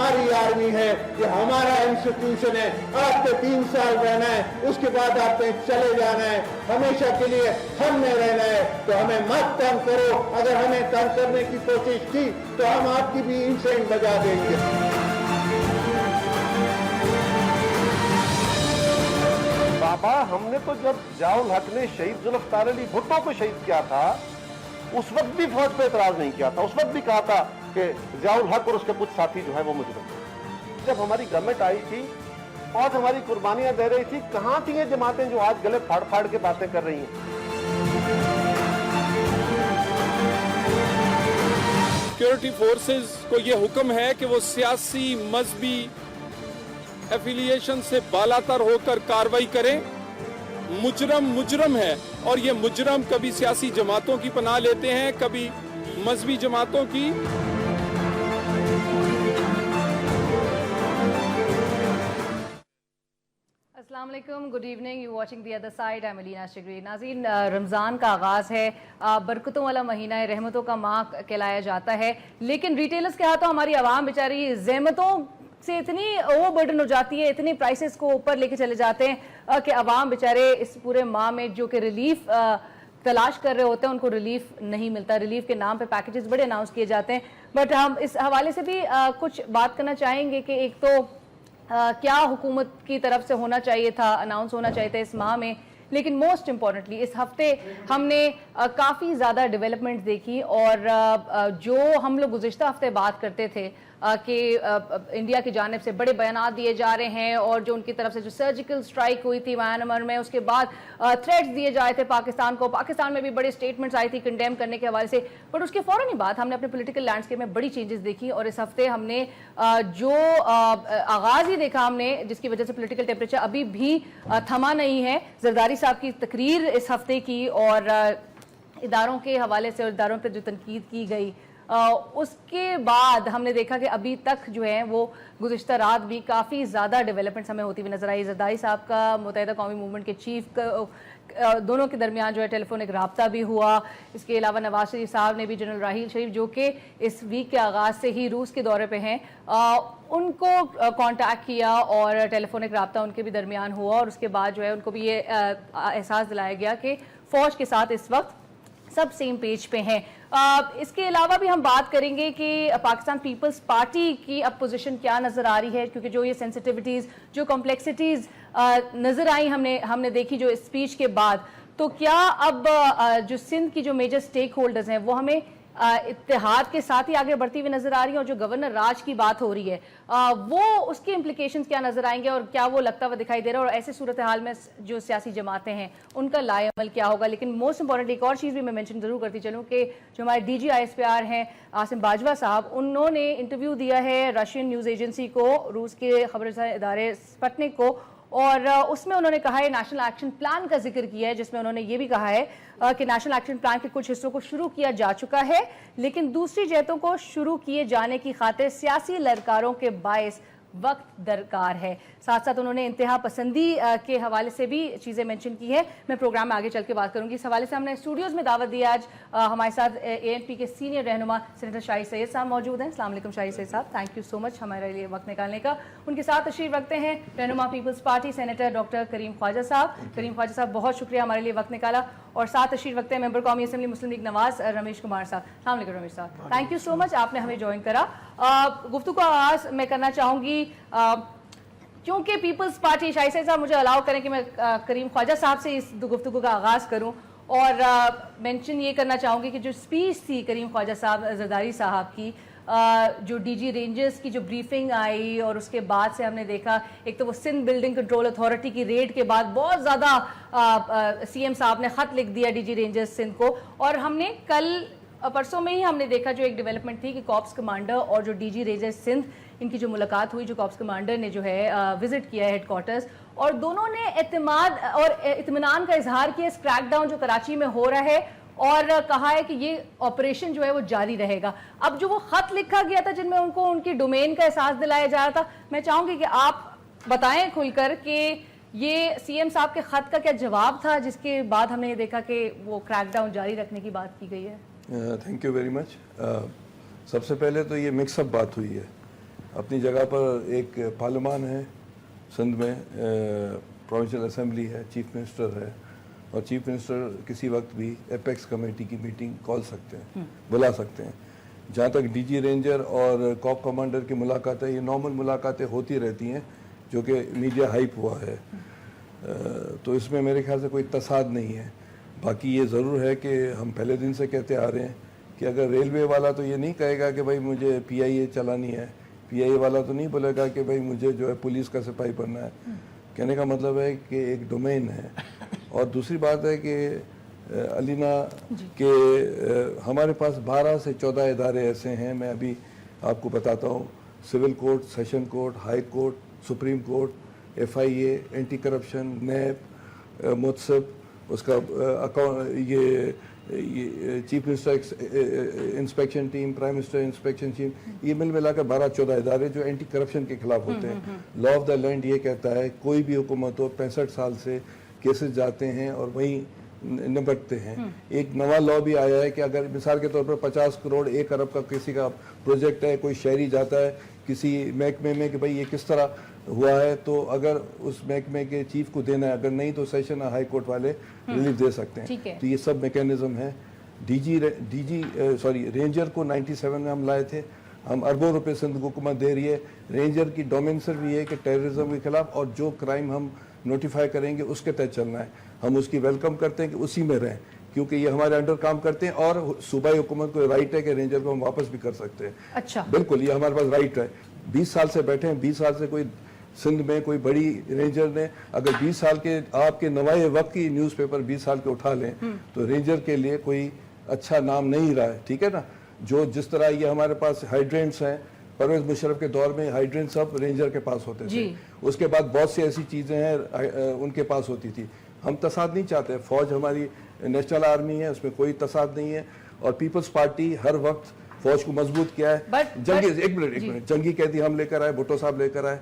हमारी आर्मी है, ये हमारा इंस्टीट्यूशन है। आपको 3 साल रहना है, उसके बाद आपने चले जाना है, हमेशा के लिए हमने रहना है। तो हमें मत तंग करो, अगर हमें तंग करने की कोशिश की तो हम आपकी भी इंसेंट बजा देंगे। बाबा, हमने तो जब जियाउल हक ने शहीद जुल्फ़िकार अली भुट्टो को शहीद किया था, उस वक्त भी फौज पे एतराज नहीं किया था। उस वक्त भी कहा था कि जियाउल हक और उसके कुछ साथी जो है वो मुजरिम थे। जब हमारी गवर्नमेंट आई थी, फौज हमारी कुर्बानियां दे रही थी, कहां थी ये जमातें जो आज गले फाड़ फाड़ के बातें कर रही हैं? सिक्योरिटी फोर्सेस को ये हुक्म है कि वो सियासी मजहबी एफिलिएशन से बालातर होकर कार्रवाई करें। मुजरम मुजरम है, और ये मुजरम कभी सियासी जमातों की पनाह लेते हैं, कभी मजहबी जमातों की। अस्सलाम वालेकुम, good evening, you watching the other side, I am Alina Shigri. नाज़रीन, रमज़ान का आगाज़ है, बरकतों वाला महीना है, रहमतों का माह कहलाया जाता है, लेकिन रिटेलर्स के हाथों हमारी आवाम बेचारी ज़हमतों से इतनी ओवर बर्डन हो जाती है, इतनी प्राइसेस को ऊपर लेके चले जाते हैं कि आवाम बेचारे इस पूरे माह में जो कि रिलीफ तलाश कर रहे होते हैं उनको रिलीफ नहीं मिलता। रिलीफ के नाम पे पैकेजेस बड़े अनाउंस किए जाते हैं, बट हम इस हवाले से भी कुछ बात करना चाहेंगे कि एक तो क्या हुकूमत की तरफ से होना चाहिए था, अनाउंस होना चाहिए था इस माह में, लेकिन मोस्ट इम्पॉर्टेंटली इस हफ्ते हमने काफ़ी ज़्यादा डेवलपमेंट देखी। और जो हम लोग गुज़िश्ता हफ्ते बात करते थे कि इंडिया की जानिब से बड़े बयानात दिए जा रहे हैं, और जो उनकी तरफ से जो सर्जिकल स्ट्राइक हुई थी म्यांमार में, उसके बाद थ्रेट्स दिए जाए थे पाकिस्तान को, पाकिस्तान में भी बड़े स्टेटमेंट्स आई थी कंडेम करने के हवाले से, बट उसके फ़ौरन ही बाद हमने अपने पॉलिटिकल लैंडस्केप में बड़ी चेंजेस देखी। और इस हफ्ते हमने जो आगाज़ ही देखा हमने, जिसकी वजह से पॉलिटिकल टेम्परेचर अभी भी थमा नहीं है। जरदारी साहब की तकरीर इस हफ्ते की, और इदारों के हवाले से और इदारों पर जो तनकीद की गई, उसके बाद हमने देखा कि अभी तक जो है वो गुज़िश्ता रात भी काफ़ी ज़्यादा डेवलपमेंट्स हमें होती हुई नजर आई। जरदारी साहब का मुत्तहिदा कौमी मूवमेंट के चीफ दोनों के दरमियान जो है टेलीफोनिक रब्ता भी हुआ। इसके अलावा नवाज शरीफ साहब ने भी जनरल राहील शरीफ, जो कि इस वीक के आगाज़ से ही रूस के दौरे पे हैं, उनको कांटेक्ट किया और टेलीफोनिक रब्ता उनके भी दरमियान हुआ। और उसके बाद जो है उनको भी ये एहसास दिलाया गया कि फ़ौज के साथ इस वक्त सब सेम पेज पे हैं। इसके अलावा भी हम बात करेंगे कि पाकिस्तान पीपल्स पार्टी की अब पोजीशन क्या नज़र आ रही है, क्योंकि जो ये सेंसिटिविटीज़, जो कॉम्प्लेक्सिटीज़ नज़र आई हमने देखी जो स्पीच के बाद, तो क्या अब जो सिंध की जो मेजर स्टेक होल्डर्स हैं वो हमें इत्तेहाद के साथ ही आगे बढ़ती हुई नजर आ रही है, और जो गवर्नर राज की बात हो रही है वो उसके इम्प्लीकेशंस क्या नजर आएंगे, और क्या वो लगता हुआ दिखाई दे रहा है, और ऐसे सूरत हाल में जो सियासी जमातें हैं उनका लाएअमल क्या होगा। लेकिन मोस्ट इंपॉर्टेंट एक और चीज़ भी मैं मेंशन जरूर करती चलूँ कि जो हमारे DGISPR हैं आसिम बाजवा साहब, उन्होंने इंटरव्यू दिया है रशियन न्यूज़ एजेंसी को, रूस के खबर इदारे स्पुतनिक को, और उसमें उन्होंने कहा है, नेशनल एक्शन प्लान का जिक्र किया है, जिसमें उन्होंने ये भी कहा है कि नेशनल एक्शन प्लान के कुछ हिस्सों को शुरू किया जा चुका है, लेकिन दूसरी जहतों को शुरू किए जाने की खातिर सियासी ललकारों के बायस वक्त दरकार है। साथ साथ उन्होंने इंतहा पसंदी के हवाले से भी चीज़ें मेंशन की है। मैं प्रोग्राम में आगे चल के बात करूंगी। इस हवाले से हमने स्टूडियोज़ में दावत दी आज। हमारे साथ ANP के सीनियर रहनुमा सेनेटर शाहिद सैयद साहब मौजूद हैं। अस्सलाम वालेकुम शाहिद सैयद साहब, थैंक यू सो मच हमारे लिए वक्त निकालने का। उनके साथ तशरीफ रखते हैं रहनुमा पीपल्स पार्टी सेनेटर डॉक्टर करीम ख्वाजा साहब। करीम ख्वाजा साहब, बहुत शुक्रिया हमारे लिए वक्त निकाला। और साथ तशरीफ रखते हैं मेंबर कौमी असम्बली मुस्लिम लीग नवाज रमेश कुमार साहब। अस्सलाम वालेकुम रमेश साहब, थैंक यू सो मच, आपने हमें ज्वाइन करा। गुफ्तगू का आगाज़ मैं करना चाहूँगी, क्योंकि पीपल्स पार्टी, शाहिद साहब मुझे अलाउ करें कि मैं करीम ख्वाजा साहब से इस गुफ्तगू का आगाज़ करूं, और मेंशन ये करना चाहूँगी कि जो स्पीच थी करीम ख्वाजा साहब जरदारी साहब की, जो DG रेंजर्स की जो ब्रीफिंग आई, और उसके बाद से हमने देखा एक तो वो सिंध बिल्डिंग कंट्रोल अथॉरिटी की रेड के बाद बहुत ज़्यादा CM साहब ने ख़त लिख दिया DG रेंजर्स सिंध को, और हमने कल परसों में ही हमने देखा जो एक डेवलपमेंट थी कि कॉप्स कमांडर और जो DG रेंजर्स सिंध, इनकी जो मुलाकात हुई, जो कॉप्स कमांडर ने जो है विजिट किया है हेडक्वार्टर्स, और दोनों ने एतमाद और इत्मीनान का इजहार किया इस क्रैकडाउन जो कराची में हो रहा है, और कहा है कि ये ऑपरेशन जो है वो जारी रहेगा। अब जो वो खत लिखा गया था जिनमें उनको उनकी डोमेन का एहसास दिलाया जा रहा था, मैं चाहूंगी कि आप बताएं खुलकर कि ये CM साहब के खत का क्या जवाब था, जिसके बाद हमने ये देखा कि वो क्रैकडाउन जारी रखने की बात की गई है। Thank you very much. सबसे पहले तो ये मिक्सअप बात हुई है। अपनी जगह पर एक पार्लियामान है सिंध में, प्रोविंशियल असेंबली है, चीफ मिनिस्टर है, और चीफ मिनिस्टर किसी वक्त भी एपेक्स कमेटी की मीटिंग कॉल सकते हैं, बुला सकते हैं। जहाँ तक डीजी रेंजर और कॉप कमांडर की मुलाकातें, ये नॉर्मल मुलाकातें होती रहती हैं जो कि मीडिया हाइप हुआ है, तो इसमें मेरे ख्याल से कोई तसाद नहीं है। बाकी ये ज़रूर है कि हम पहले दिन से कहते आ रहे हैं कि अगर रेलवे वाला तो ये नहीं कहेगा कि भाई मुझे पीआईए चलानी है, पीआईए वाला तो नहीं बोलेगा कि भाई मुझे जो है पुलिस का सिपाही बनना है। कहने का मतलब है कि एक डोमेन है। और दूसरी बात है कि अलीना के हमारे पास 12 से 14 इदारे ऐसे हैं, मैं अभी आपको बताता हूँ, civil court, session court, high court, supreme court, FIA, anti corruption, NAB, मुत्सब, उसका अकाउंट, ये chief minister inspection team, prime minister inspection team, ये मिल मिलाकर 12-14 इदारे जो एंटी करप्शन के खिलाफ होते हैं। लॉ ऑफ द लैंड ये कहता है कोई भी हुकूमत हो 65 साल से केसेस जाते हैं और वहीं निपटते हैं। एक नवा लॉ भी आया है कि अगर मिसाल के तौर पर 50 करोड़ 1 अरब का किसी का प्रोजेक्ट है, कोई शहरी जाता है किसी महकमे में कि भाई ये किस तरह हुआ है, तो अगर उस महकमे के चीफ को देना है, अगर नहीं तो सेशन हाई कोर्ट वाले रिलीफ दे सकते हैं। तो ये सब मैकेनिज्म है। रेंजर को 97 में हम लाए थे, हम अरबों रुपए सिंध हुकूमत दे रही है। रेंजर की डोमेन सिर्फ ये है कि टेररिज्म के खिलाफ और जो क्राइम हम नोटिफाई करेंगे उसके तहत चलना है। हम उसकी वेलकम करते हैं कि उसी में रहें, क्योंकि ये हमारे अंडर काम करते हैं और सूबाई हुकूमत को राइट है कि रेंजर को हम वापस भी कर सकते हैं। अच्छा, बिल्कुल, ये हमारे पास राइट है। 20 साल से बैठे हैं, 20 साल से कोई सिंध में कोई बड़ी रेंजर ने अगर 20 साल के आपके नवाए वक्त की न्यूज़पेपर 20 साल के उठा लें तो रेंजर के लिए कोई अच्छा नाम नहीं रहा है, ठीक है ना। जो जिस तरह ये हमारे पास हाइड्रेंट्स हैं, परवेज मुशर्रफ के दौर में हाइड्रेंट सब रेंजर के पास होते थे, उसके बाद बहुत सी ऐसी चीज़ें हैं उनके पास होती थी। हम तसाद नहीं चाहते। फौज हमारी नेशनल आर्मी है, उसमें कोई तसाद नहीं है, और पीपल्स पार्टी हर वक्त फौज को मजबूत किया है। जंगी एक मिनट जंगी कैदी हम लेकर आए, भुट्टो साहब लेकर आए,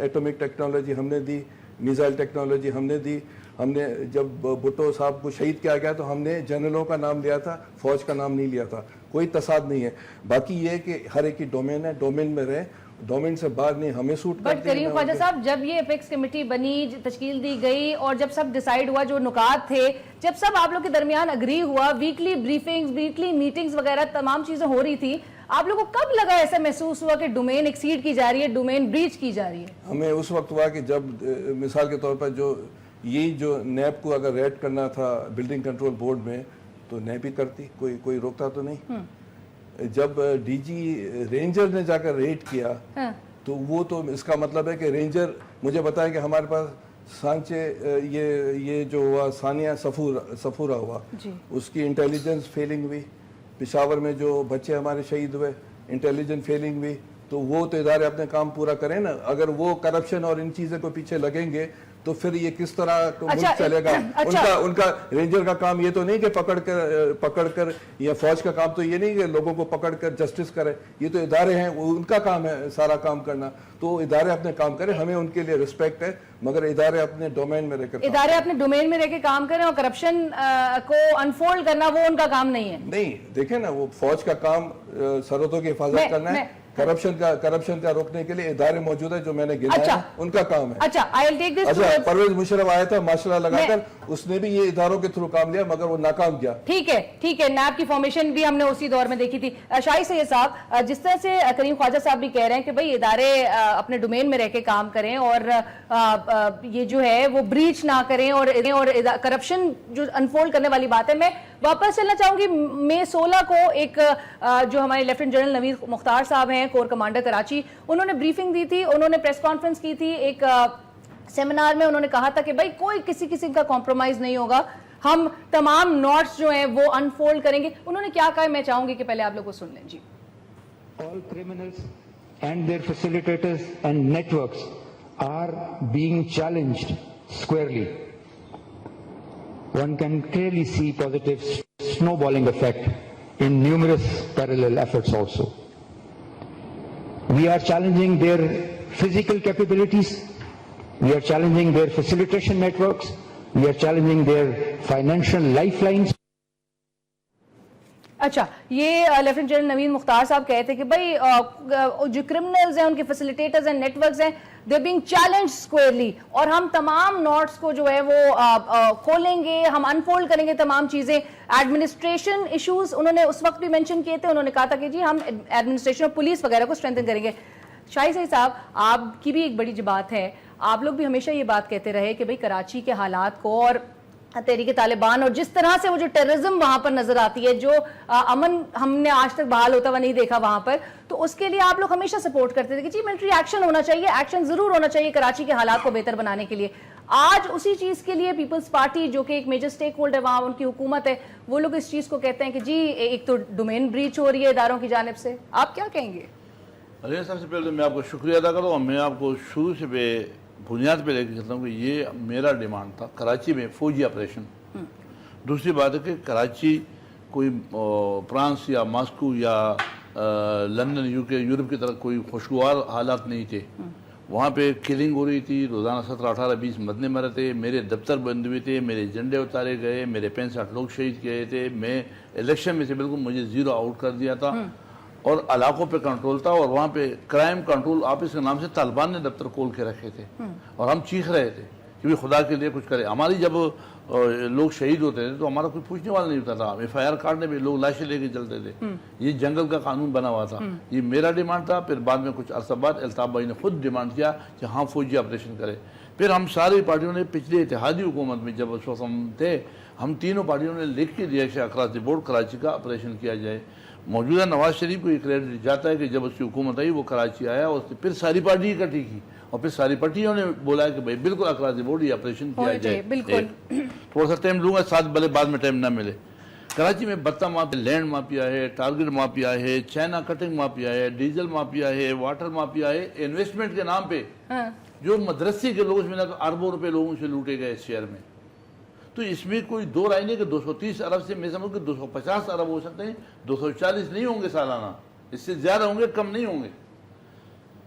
एटॉमिक टेक्नोलॉजी हमने दी, मिसाइल टेक्नोलॉजी हमने दी। हमने जब भुट्टो साहब को शहीद किया गया तो हमने जनरलों का नाम लिया था, फौज का नाम नहीं लिया था। कोई तसाद नहीं है। बाकी ये कि हर एक की डोमेन है, डोमेन में रहे, डोमेन से बाहर नहीं हमें सूट करती है। बट करीम ख्वाजा साहब, जब ये एपेक्स कमेटी बनी, तश्कील दी गई और जब सब डिसाइड हुआ, जो नुकात थे, जब सब आप लोग के दरमियान अग्री हुआ, वीकली ब्रीफिंग्स, वीकली मीटिंग्स वगैरह तमाम चीजें हो रही थी, आप लोगों को कब लगा, ऐसा महसूस हुआ कि डोमेन एक्सीड की जा रही है, डोमेन ब्रीच की जा रही है? हमें उस वक्त हुआ कि जब मिसाल के तौर पर जो नैब को अगर रेड करना था बिल्डिंग कंट्रोल बोर्ड में, तो नैब ही करती, कोई रोकता तो नहीं। जब डीजी रेंजर ने जाकर रेड किया तो वो तो इसका मतलब है कि रेंजर, मुझे बताया कि हमारे पास सांचे ये जो हुआ सानिया सफूरा हुआ, उसकी इंटेलिजेंस फेलिंग हुई। पेशावर में जो बच्चे हमारे शहीद हुए, इंटेलिजेंस फेलिंग हुई। तो वो तो इदारे अपने काम पूरा करें ना। अगर वो करप्शन और इन चीज़ों को पीछे लगेंगे तो फिर ये किस तरह मुल्क चलेगा। उनका रेंजर का काम ये तो नहीं कि पकड़ कर या फौज का काम तो ये नहीं कि लोगों को पकड़ कर जस्टिस करे। ये तो इदारे हैं, उनका काम है सारा काम करना। तो इदारे अपने काम करें, हमें उनके लिए रिस्पेक्ट है, मगर इदारे अपने डोमेन में रहकर काम करें और करप्शन को अनफोल्ड करना वो उनका काम नहीं है। नहीं, देखें ना, वो फौज का काम सरहदों की हिफाजत करना है। करप्शन का रोकने के लिए इदारे मौजूद है जो मैंने गिनाया है, उनका काम है। अच्छा, परवेज मुशर्रफ आया था माशाल्लाह लगाकर, उसने भी ये इदारों के थ्रू काम लिया मगर वो नाकाम किया। ठीक है, नैब की फॉर्मेशन भी हमने उसी दौर में देखी थी। शाही सैयद साहब, जिस तरह से करीम ख्वाजा साहब भी कह रहे हैं कि भाई इदारे अपने डोमेन में रह के काम करें और ये जो है वो ब्रीच ना करें और करप्शन जो अनफोल्ड करने वाली बात है, मैं वापस चलना चाहूंगी मई 16 को एक जो हमारे लेफ्टिनेंट जनरल नवीद मुख्तार साहब हैं, कोर कमांडर कराची, उन्होंने ब्रीफिंग दी थी, उन्होंने प्रेस कॉन्फ्रेंस की थी। एक सेमिनार में उन्होंने कहा था कि भाई कोई किसी का कॉम्प्रोमाइज नहीं होगा, हम तमाम नॉट्स जो हैं वो अनफोल्ड करेंगे। उन्होंने क्या कहा, मैं चाहूंगी कि पहले आप लोग को सुन लें। जी, all criminals and their facilitators and networks are being challenged squarely. One can clearly see positive snowballing effect in numerous parallel efforts also. We are challenging their physical capabilities, we are challenging their facilitation networks, we are challenging their financial lifelines. اچھا، یہ lieutenant general نوید مختار صاحب کہتے تھے کہ بھائی جو criminals ہیں ان کے فیسیلیٹیٹرز ہیں نیٹ ورکس ہیں دے بینگ چیلنج اسکوئرلی، اور ہم تمام نوٹس کو جو ہے وہ کھولیں گے، ہم انفولڈ کریں گے تمام چیزیں. ایڈمنسٹریشن ایشوز انہوں نے اس وقت بھی مینشن کیے تھے، انہوں نے کہا تھا کہ جی ہم ایڈمنسٹریشن اور پولیس وغیرہ کو اسٹرینتھن کریں گے. شاہی سعید صاحب، آپ کی بھی ایک بڑی بات ہے، آپ لوگ بھی ہمیشہ یہ بات کہتے رہے کہ بھئی کراچی کے حالات کو اور تحریک طالبان اور جس طرح سے وہ جو ٹیررزم وہاں پر نظر آتی ہے، جو امن ہم نے آج تک بحال ہوتا ہوا نہیں دیکھا وہاں پر، تو اس کے لیے آپ لوگ ہمیشہ سپورٹ کرتے تھے کہ جی ملٹری ایکشن ہونا چاہیے، ایکشن ضرور ہونا چاہیے کراچی کے حالات کو بہتر بنانے کے لیے. آج اسی چیز کے لیے پیپلز پارٹی جو کہ ایک میجر سٹیک ہولڈر وہاں ان کی حکومت ہے، وہ لوگ اس چیز کو کہتے ہیں کہ جی ایک تو ڈومین بریچ ہو رہی ہے اداروں کی جانب سے. آپ کیا کہیں گے؟ ارے سب سے پہلے میں آپ کو شکریہ ادا کرتا ہوں، اور میں آپ کو شروع سے بنیاد پہ لے کے کہتا ہوں کہ یہ میرا ڈیمانڈ تھا کراچی میں فوجی آپریشن. دوسری بات ہے کہ کراچی کوئی فرانس یا ماسکو یا لندن یورپ کی طرح کوئی خوشگوار حالات نہیں تھے. وہاں پہ کلنگ ہو رہی تھی، روزانہ 17 18 20 مدنے مرے تھے، میرے دفتر بند ہوئے تھے، میرے جھنڈے اتارے گئے، میرے 65 لوگ شہید کیے تھے. میں الیکشن میں سے بالکل مجھے 0 آؤٹ کر دیا تھا، اور علاقوں پہ کنٹرول تھا، اور وہاں پہ کرائم کنٹرول آفس کے نام سے طالبان نے دفتر کھول کے رکھے تھے، اور ہم چیخ رہے تھے کہ خدا کے لیے کچھ کرے. ہماری جب لوگ شہید ہوتے تھے تو ہمارا کوئی پوچھنے والا نہیں ہوتا تھا، FIR کاٹنے میں لوگ لاشیں لے کے چلتے تھے. یہ جنگل کا قانون بنا ہوا تھا. یہ میرا ڈیمانڈ تھا. پھر بعد میں کچھ عرصہ بعد الطاف بھائی نے خود ڈیمانڈ کیا کہ ہاں فوجی آپریشن کرے. پھر ہم ساری پارٹیوں نے پچھلی اتحادی حکومت میں جب اس وقت ہم تھے، ہم تینوں پارٹیوں نے لکھ کے دیا کہ اکراس دی بورڈ کراچی کا آپریشن کیا جائے. موجودہ نواز شریف کو یہ کریڈٹ جاتا ہے کہ جب اس کی حکومت آئی وہ کراچی آیا، اور پھر ساری پارٹی اکٹھی کی، اور پھر ساری پارٹیوں نے بولا کہ بھائی بالکل اکراس دی بورڈ یہ آپریشن کیا جائے. تھوڑا سا ٹائم لوں گا، ساتھ بھلے بعد میں ٹائم نہ ملے. کراچی میں بتا مافیا، لینڈ مافیا ہے، ٹارگٹ مافیا ہے، چائنا کٹنگ مافیا ہے، ڈیزل مافیا ہے، واٹر مافیا ہے. انویسٹمنٹ کے نام پہ جو مدرسے کے لوگ اس میں اربوں روپے لوگوں سے لوٹے گئے اس شہر میں. تو اس میں کوئی دو رائے نہیں کہ 230 ارب سے میں سمجھوں کہ 250 ارب ہو سکتے ہیں، 240 نہیں ہوں گے سالانہ، اس سے زیادہ ہوں گے، کم نہیں ہوں گے.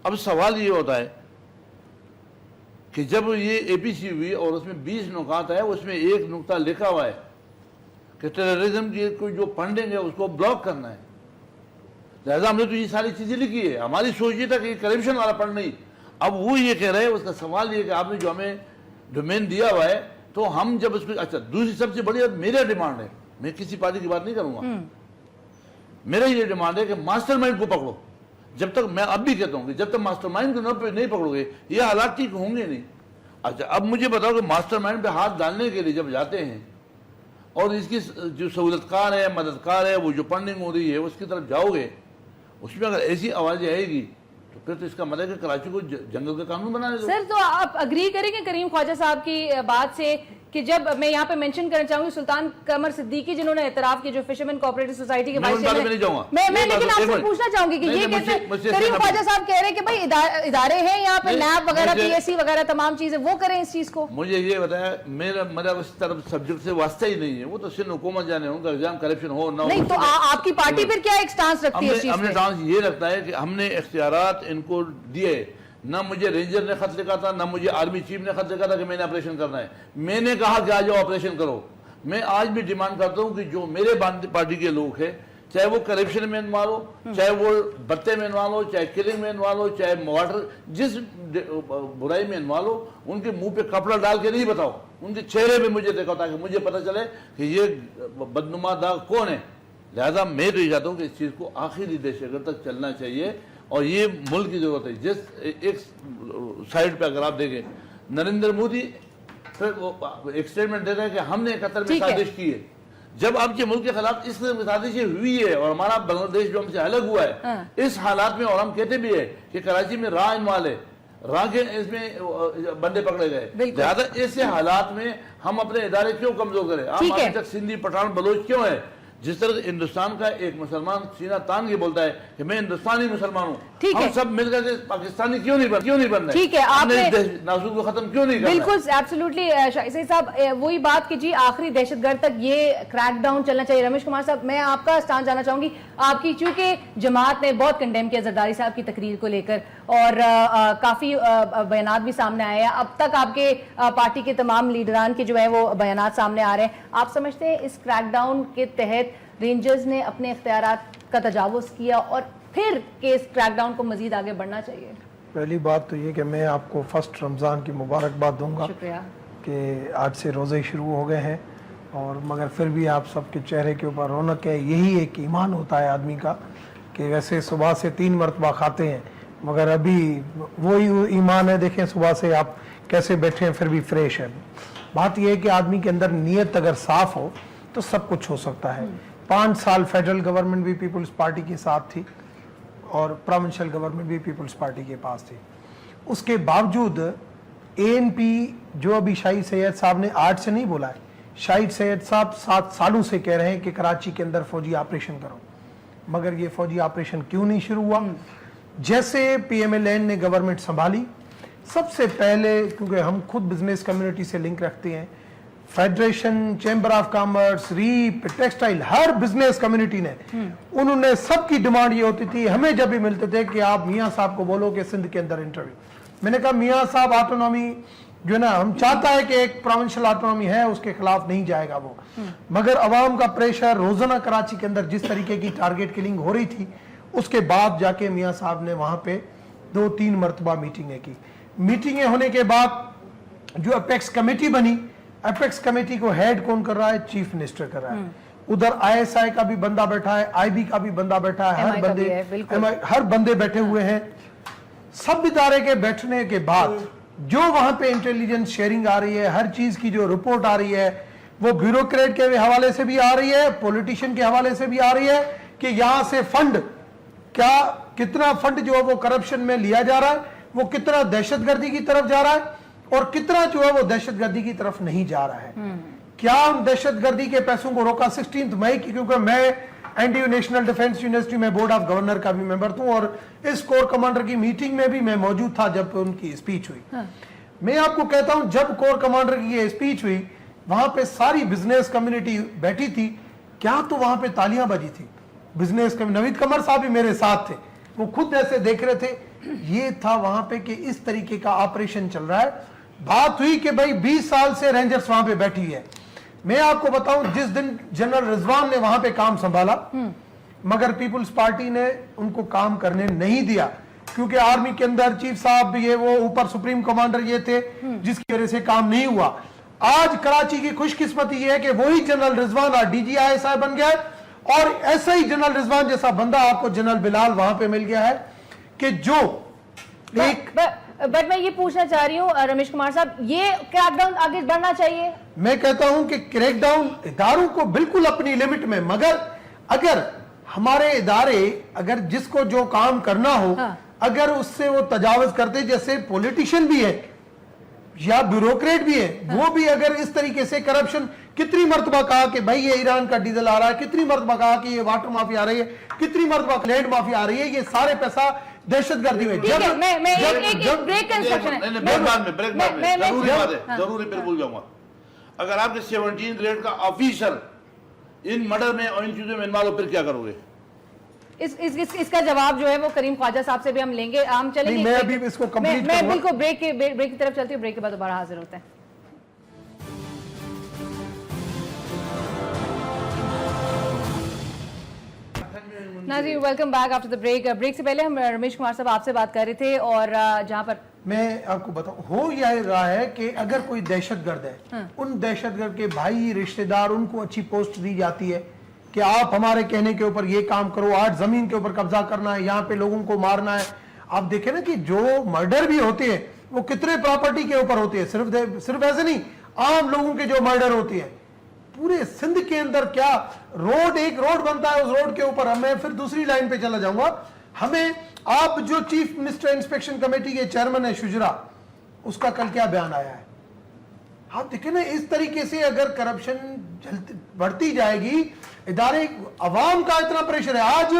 اب سوال یہ ہوتا ہے کہ جب یہ APC ہوئی اور اس میں 20 نکات ہے، اس میں ایک نکتہ لکھا ہوا ہے کہ ٹیررزم کی کوئی جو فنڈنگ ہے اس کو بلاک کرنا ہے. لہذا ہم نے تو یہ ساری چیزیں لکھی ہے. ہماری سوچ یہ تھا کہ کرپشن والا فنڈ نہیں. اب وہ یہ کہہ رہے ہیں، اس کا سوال یہ کہ آپ نے جو ہمیں ڈومین دیا ہوا ہے تو ہم جب اس کو اچھا. دوسری سب سے بڑی بات میرا ڈیمانڈ ہے، میں کسی پارٹی کی بات نہیں کروں گا، میرا یہ ڈیمانڈ ہے کہ ماسٹر مائنڈ کو پکڑو. جب تک میں اب بھی کہتا ہوں کہ جب تک ماسٹر مائنڈ کو نہیں پکڑو گے یہ حالات ٹھیک ہوں گے نہیں. اچھا اب مجھے بتاؤ کہ ماسٹر مائنڈ پہ ہاتھ ڈالنے کے لیے جب جاتے ہیں اور اس کی جو سہولت کار ہے، مددگار ہے، وہ جو فنڈنگ ہو رہی ہے اس کی طرف جاؤ گے، اس میں اگر ایسی آوازیں آئے گی تو پھر تو اس کا مطلب ہے کہ کراچی کو جنگل کا قانون بنانے دو. سر تو آپ اگری کریں گے کریم خواجہ صاحب کی بات سے کہ جب میں یہاں پہ منشن کرنا چاہوں گی سلطان قمر صدیقی جنہوں نے اعتراف کیا جو فشرمین کوآپریٹو سوسائٹی کے وائس چیئرمین، میں لیکن آپ سے پوچھنا چاہوں گی کہ یہ کہتے ہیں کریم خواجہ صاحب کہہ رہے ہیں کہ بھائی ادارے ہیں یہاں پہ نیب وغیرہ PSC وغیرہ تمام چیزیں وہ کریں اس چیز کو. مجھے یہ بتایا میرا اس طرف سبجیکٹ سے واسطہ ہی نہیں ہے. وہ تو صرف حکومت جانے ان کا ایگزام کرپشن ہو نہ ہو. نہیں تو آپ کی پارٹی پھر کیا ایک سٹانس رکھتی ہے اس چیز ہم نے سٹانس یہ رکھتا ہے کہ ہم نے اختیارات ان کو دیے. نہ مجھے رینجر نے خط لکھا تھا، نہ مجھے آرمی چیف نے خط لکھا تھا کہ میں نے آپریشن کرنا ہے. میں نے کہا کہ آ جاؤ آپریشن کرو. میں آج بھی ڈیمانڈ کرتا ہوں کہ جو میرے پارٹی کے لوگ ہیں، چاہے وہ کرپشن میں انوالو ہو، چاہے وہ بتے میں انوالو ہو، چاہے کلنگ میں انوالو ہو، چاہے واٹر جس برائی میں انوالو ہو، ان کے منہ پہ کپڑا ڈال کے نہیں بتاؤ، ان کے چہرے پہ مجھے دیکھو تاکہ مجھے پتہ چلے کہ یہ بدنما داغ کون ہے. لہذا میں تو یہ چاہتا ہوں کہ اس چیز کو آخری دہشت گرد تک چلنا چاہیے، اور یہ ملک کی ضرورت ہے. جس ایک سائڈ پہ اگر آپ دیکھیں نریندر مودی پھر ایک سٹیٹمنٹ دے رہے ہیں کہ ہم نے 71 میں سازش کی ہے. جب آپ کے ملک کے خلاف اس قسم کی سازشیں ہوئی ہے اور ہمارا بنگلہ دیش جو ہم سے الگ ہوا ہے اس حالات میں، اور ہم کہتے بھی ہیں کہ کراچی میں راہ انوال ہے، راہ کے اس میں بندے پکڑے گئے، لہٰذا ایسے حالات میں ہم اپنے ادارے کیوں کمزور کریں؟ ہم ابھی تک سندھی پٹھان بلوچ کیوں ہیں؟ جس طرح ہندوستان کا ایک مسلمان سینہ تان کے بولتا ہے کہ میں ہندوستانی مسلمان ہوں، ہم سب مل کر کے پاکستانی کیوں نہیں بن رہے؟ ٹھیک ہے، آپ نے نازک کو ختم کیوں نہیں کرنا؟ بالکل ایبسلیوٹلی شاہی صاحب وہی بات کہ جی آخری دہشت گرد تک یہ کریک ڈاؤن چلنا چاہیے. رمیش کمار صاحب میں آپ کا اسٹانس جاننا چاہوں گی آپ کی، چونکہ جماعت نے بہت کنڈیم کیا زرداری صاحب کی تقریر کو لے کر اور کافی بیانات بھی سامنے آئے ہیں. اب تک آپ کے پارٹی کے تمام لیڈران کے جو ہے وہ بیانات سامنے آ رہے ہیں. آپ سمجھتے ہیں اس کریک ڈاؤن کے تحت रेंजर्स ने अपने इख्तियारात का तजावुज़ किया और फिर केस क्रैकडाउन को मजीद आगे बढ़ना चाहिए? पहली बात तो ये कि मैं आपको फर्स्ट रमज़ान की मुबारकबाद दूंगा शुक्रिया कि आज से रोज़े शुरू हो गए हैं, और मगर फिर भी आप सबके चेहरे के ऊपर रौनक है। यही एक ईमान होता है आदमी का कि वैसे सुबह से 3 मरतबा खाते हैं मगर अभी वही ईमान है। देखें सुबह से आप कैसे बैठे हैं फिर भी फ्रेश है। बात यह है कि आदमी के अंदर नीयत अगर साफ हो तो सब कुछ हो सकता है। 5 साल फेडरल गवर्नमेंट भी पीपल्स पार्टी के साथ थी और प्रोविंशियल गवर्नमेंट भी पीपल्स पार्टी के पास थी। उसके बावजूद ANP जो अभी शाहिद सैयद साहब ने आज से नहीं बोला है, शाहिद सैयद साहब 7 सालों से कह रहे हैं कि कराची के अंदर फौजी ऑपरेशन करो, मगर ये फौजी ऑपरेशन क्यों नहीं शुरू हुआ? जैसे PMLN ने गवर्नमेंट संभाली, सबसे पहले, क्योंकि हम खुद बिजनेस कम्युनिटी से लिंक रखते हैं, federation, chamber of commerce, REAP, textile, हर बिजनेस कम्युनिटी ने, उन्होंने सबकी डिमांड ये होती थी, हमें जब भी मिलते थे कि आप मियाँ साहब को बोलो कि सिंध के अंदर इंटरव्यू। मैंने कहा मियाँ साहब ऑटोनॉमी जो है ना, हम चाहता है कि एक प्रोविंशियल ऑटोनॉमी है उसके खिलाफ नहीं जाएगा वो, मगर अवाम का प्रेशर, रोजाना कराची के अंदर जिस तरीके की टारगेट किलिंग हो रही थी, उसके बाद जाके मियाँ साहब ने वहां पे 2-3 मरतबा मीटिंगें की। मीटिंगें होने के बाद जो अपेक्स कमेटी बनी, अपेक्स कमेटी को हेड कौन कर रहा है? चीफ मिनिस्टर कर रहा है। उधर ISI का भी बंदा बैठा है, IB का भी बंदा बैठा है, हर बंदे बैठे हुए हैं। सब इदारे के बैठने के बाद जो वहां पे इंटेलिजेंस शेयरिंग आ रही है, हर चीज की जो रिपोर्ट आ रही है, वो ब्यूरोक्रेट के हवाले से भी आ रही है, पॉलिटिशियन के हवाले से भी आ रही है कि यहां से फंड कितना फंड जो है वो करप्शन में लिया जा रहा है, वो कितना दहशतगर्दी की तरफ जा रहा है और कितना जो है वो दहशतगर्दी की तरफ नहीं जा रहा है। क्या हम दहशतगर्दी के पैसों को रोका? 16 मई की, क्योंकि मैं NTU नेशनल डिफेंस यूनिवर्सिटी में बोर्ड ऑफ गवर्नर का भी मेंबर हूं और इस कोर कमांडर की मीटिंग में भी मैं मौजूद था जब उनकी स्पीच हुई। मैं आपको कहता हूं, जब कोर कमांडर की ये स्पीच हुई, वहां पे सारी बिजनेस कम्युनिटी बैठी थी। क्या तो वहां पे तालियां बजी थी। बिजनेस नवीद कमर साहब भी मेरे साथ थे, वो खुद ऐसे देख रहे थे। ये था वहां पे कि इस तरीके का ऑपरेशन चल रहा है। बात हुई कि भाई 20 साल से रेंजर्स वहां पे बैठी है। मैं आपको बताऊं, जिस दिन जनरल रिजवान ने वहां पे काम संभाला, मगर पीपुल्स पार्टी ने उनको काम करने नहीं दिया, क्योंकि आर्मी के अंदर चीफ साहब ये वो ऊपर सुप्रीम कमांडर ये थे, जिसकी वजह से काम नहीं हुआ। आज कराची की खुशकिस्मती ये है कि वही जनरल रिजवान और DG ISI बन गया है, और ऐसा ही जनरल रिजवान जैसा बंदा आपको जनरल बिलाल वहां पे मिल गया है कि जो एक बट मैं ये पूछना चाह रही हूँ रमेश कुमार साहब, ये क्रैकडाउन आगे बढ़ना चाहिए? मैं कहता हूं कि क्रैकडाउन इदारों को बिल्कुल अपनी लिमिट में, मगर अगर हमारे इदारे अगर जिसको जो काम करना हो, अगर उससे वो तजावज करते, जैसे पॉलिटिशियन भी है या ब्यूरोक्रेट भी है, वो भी अगर इस तरीके से करप्शन, कितनी मर्तबा कहा कि भाई ये ईरान का डीजल आ रहा है, कितनी मर्तबा कहा कि ये वाटर माफी आ रही है, कितनी मर्तबा लैंड माफी आ रही है, ये सारे पैसा दहशतगर्दी में। ठीक है, मैं एक ब्रेक का इंस्ट्रक्शन है, जरूर फिर भूल जाऊंगा। अगर आपके 17 ग्रेड का ऑफिसर इन मर्डर में और इन चीजों में इन्वॉल्व हो, फिर क्या करोगे? इसका जवाब जो है वो करीम ख्वाजा साहब से भी हम लेंगे। हम चलेंगे, मैं अभी इसको कंप्लीट मैं बिल्कुल ब्रेक की तरफ चलती हूँ। ब्रेक के बाद दोबारा हाजिर होते हैं। नाज़रीन, welcome back after the break. Break से पहले हम रमेश कुमार साहब आपसे बात कर रहे थे, और जहां पर मैं आपको बताऊं, हो यह रहा है कि अगर कोई दहशतगर्द है, उन दहशतगर्द के भाई रिश्तेदार, उनको अच्छी पोस्ट दी जाती है कि आप हमारे कहने के ऊपर ये काम करो, आज जमीन के ऊपर कब्जा करना है, यहाँ पे लोगों को मारना है। आप देखें ना कि जो मर्डर भी होते हैं वो कितने प्रॉपर्टी के ऊपर होते हैं, सिर्फ ऐसे नहीं, आम लोगों के जो मर्डर होती है पूरे सिंध के अंदर। क्या एक रोड बनता है, उस रोड के ऊपर, मैं फिर दूसरी लाइन पे चला जाऊंगा, हमें आप जो चीफ मिनिस्टर इंस्पेक्शन कमेटी के चेयरमैन है शुजरा, उसका कल क्या बयान आया है? आप देखें ना, इस तरीके से अगर करप्शन बढ़ती जाएगी, इदारे, अवाम का इतना प्रेशर है। आज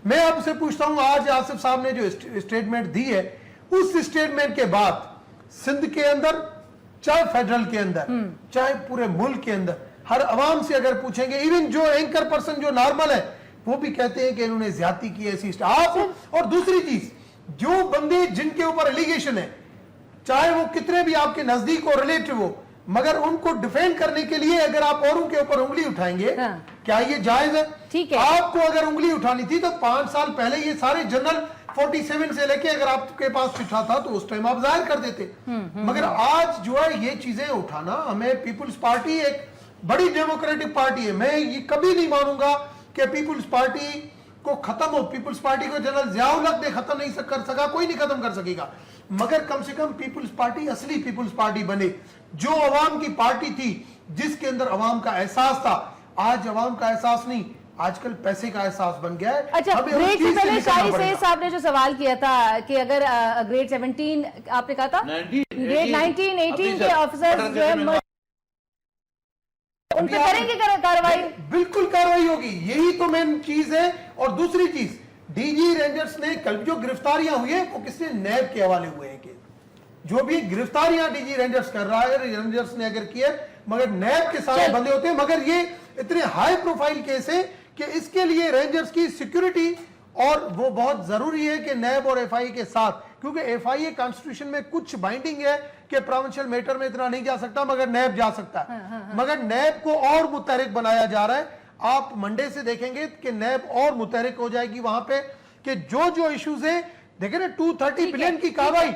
मैं आपसे पूछता हूं, आज आसिफ साहब ने जो स्टेटमेंट दी है, उस स्टेटमेंट के बाद सिंध के अंदर, चाहे फेडरल के अंदर, चाहे पूरे मुल्क के अंदर, हर अवाम से अगर पूछेंगे, इवन जो एंकर पर्सन जो नॉर्मल है, वो भी कहते हैं कि इन्होंने ज्यादती की ऐसी आप। और दूसरी चीज, जो बंदे जिनके ऊपर एलिगेशन है, चाहे वो कितने भी आपके नजदीक और रिलेटिव हो, मगर उनको डिफेंड करने के लिए अगर आप औरों के ऊपर उंगली उठाएंगे, क्या ये जायज है? ٹھیک ہے. آپ کو اگر انگلی اٹھانی تھی تو 5 سال پہلے یہ سارے جنرل 47 سے لے کے اگر آپ کے پاس چٹھا تھا تو اس ٹائم آپ ظاہر کر دیتے. مگر آج جو ہے یہ چیزیں اٹھانا, ہمیں پیپلز پارٹی ایک بڑی ڈیموکریٹک پارٹی ہے, میں یہ کبھی نہیں مانوں گا کہ پیپلز پارٹی کو ختم ہو. پیپلز پارٹی کو جنرل ضیاء الحق نے ختم نہیں کر سکا, کوئی نہیں ختم کر سکے گا, مگر کم سے کم پیپلز پارٹی اصلی پیپلز پارٹی بنے, جو عوام کی پارٹی تھی, جس کے اندر عوام کا احساس تھا. آج عوام کا احساس نہیں, آج کل پیسے کا احساس بن گیا ہے. اچھا, بریک سے پہلے شاہی سید صاحب نے جو سوال کیا تھا کہ اگر گریڈ 17 آپ نے کہا تھا گریڈ 19 18 کے آفیسر جو ہے ان پہ کریں گے کارروائی؟ بالکل کارروائی ہوگی, یہی تو مین چیز ہے. اور دوسری چیز, ڈی جی رینجرز نے کل جو گرفتاریاں ہوئی ہیں وہ کس نے, نیب کے حوالے ہوئے ہیں. کہ جو بھی گرفتاریاں ڈی جی رینجرز کر رہا ہے, رینجرز نے اگر کیا, مگر نیب کے سارے بندے ہوتے ہیں. مگر یہ اتنے ہائی پروفائل کیس ہے کہ اس کے لیے رینجرز کی سیکیورٹی اور وہ بہت ضروری ہے کہ نیب اور ایف آئی کے ساتھ, کیونکہ ایف آئی اے کانسٹیٹیوشن میں کچھ بائنڈنگ ہے کہ پروونشل میٹر میں اتنا نہیں جا سکتا, مگر نیب جا سکتا ہے. مگر نیب کو اور متحرک بنایا جا رہا ہے. آپ منڈے سے دیکھیں گے کہ نیب اور متحرک ہو جائے گی وہاں پہ, کہ جو ایشوز ہیں دیکھیں نا 230 بلین کی کارروائی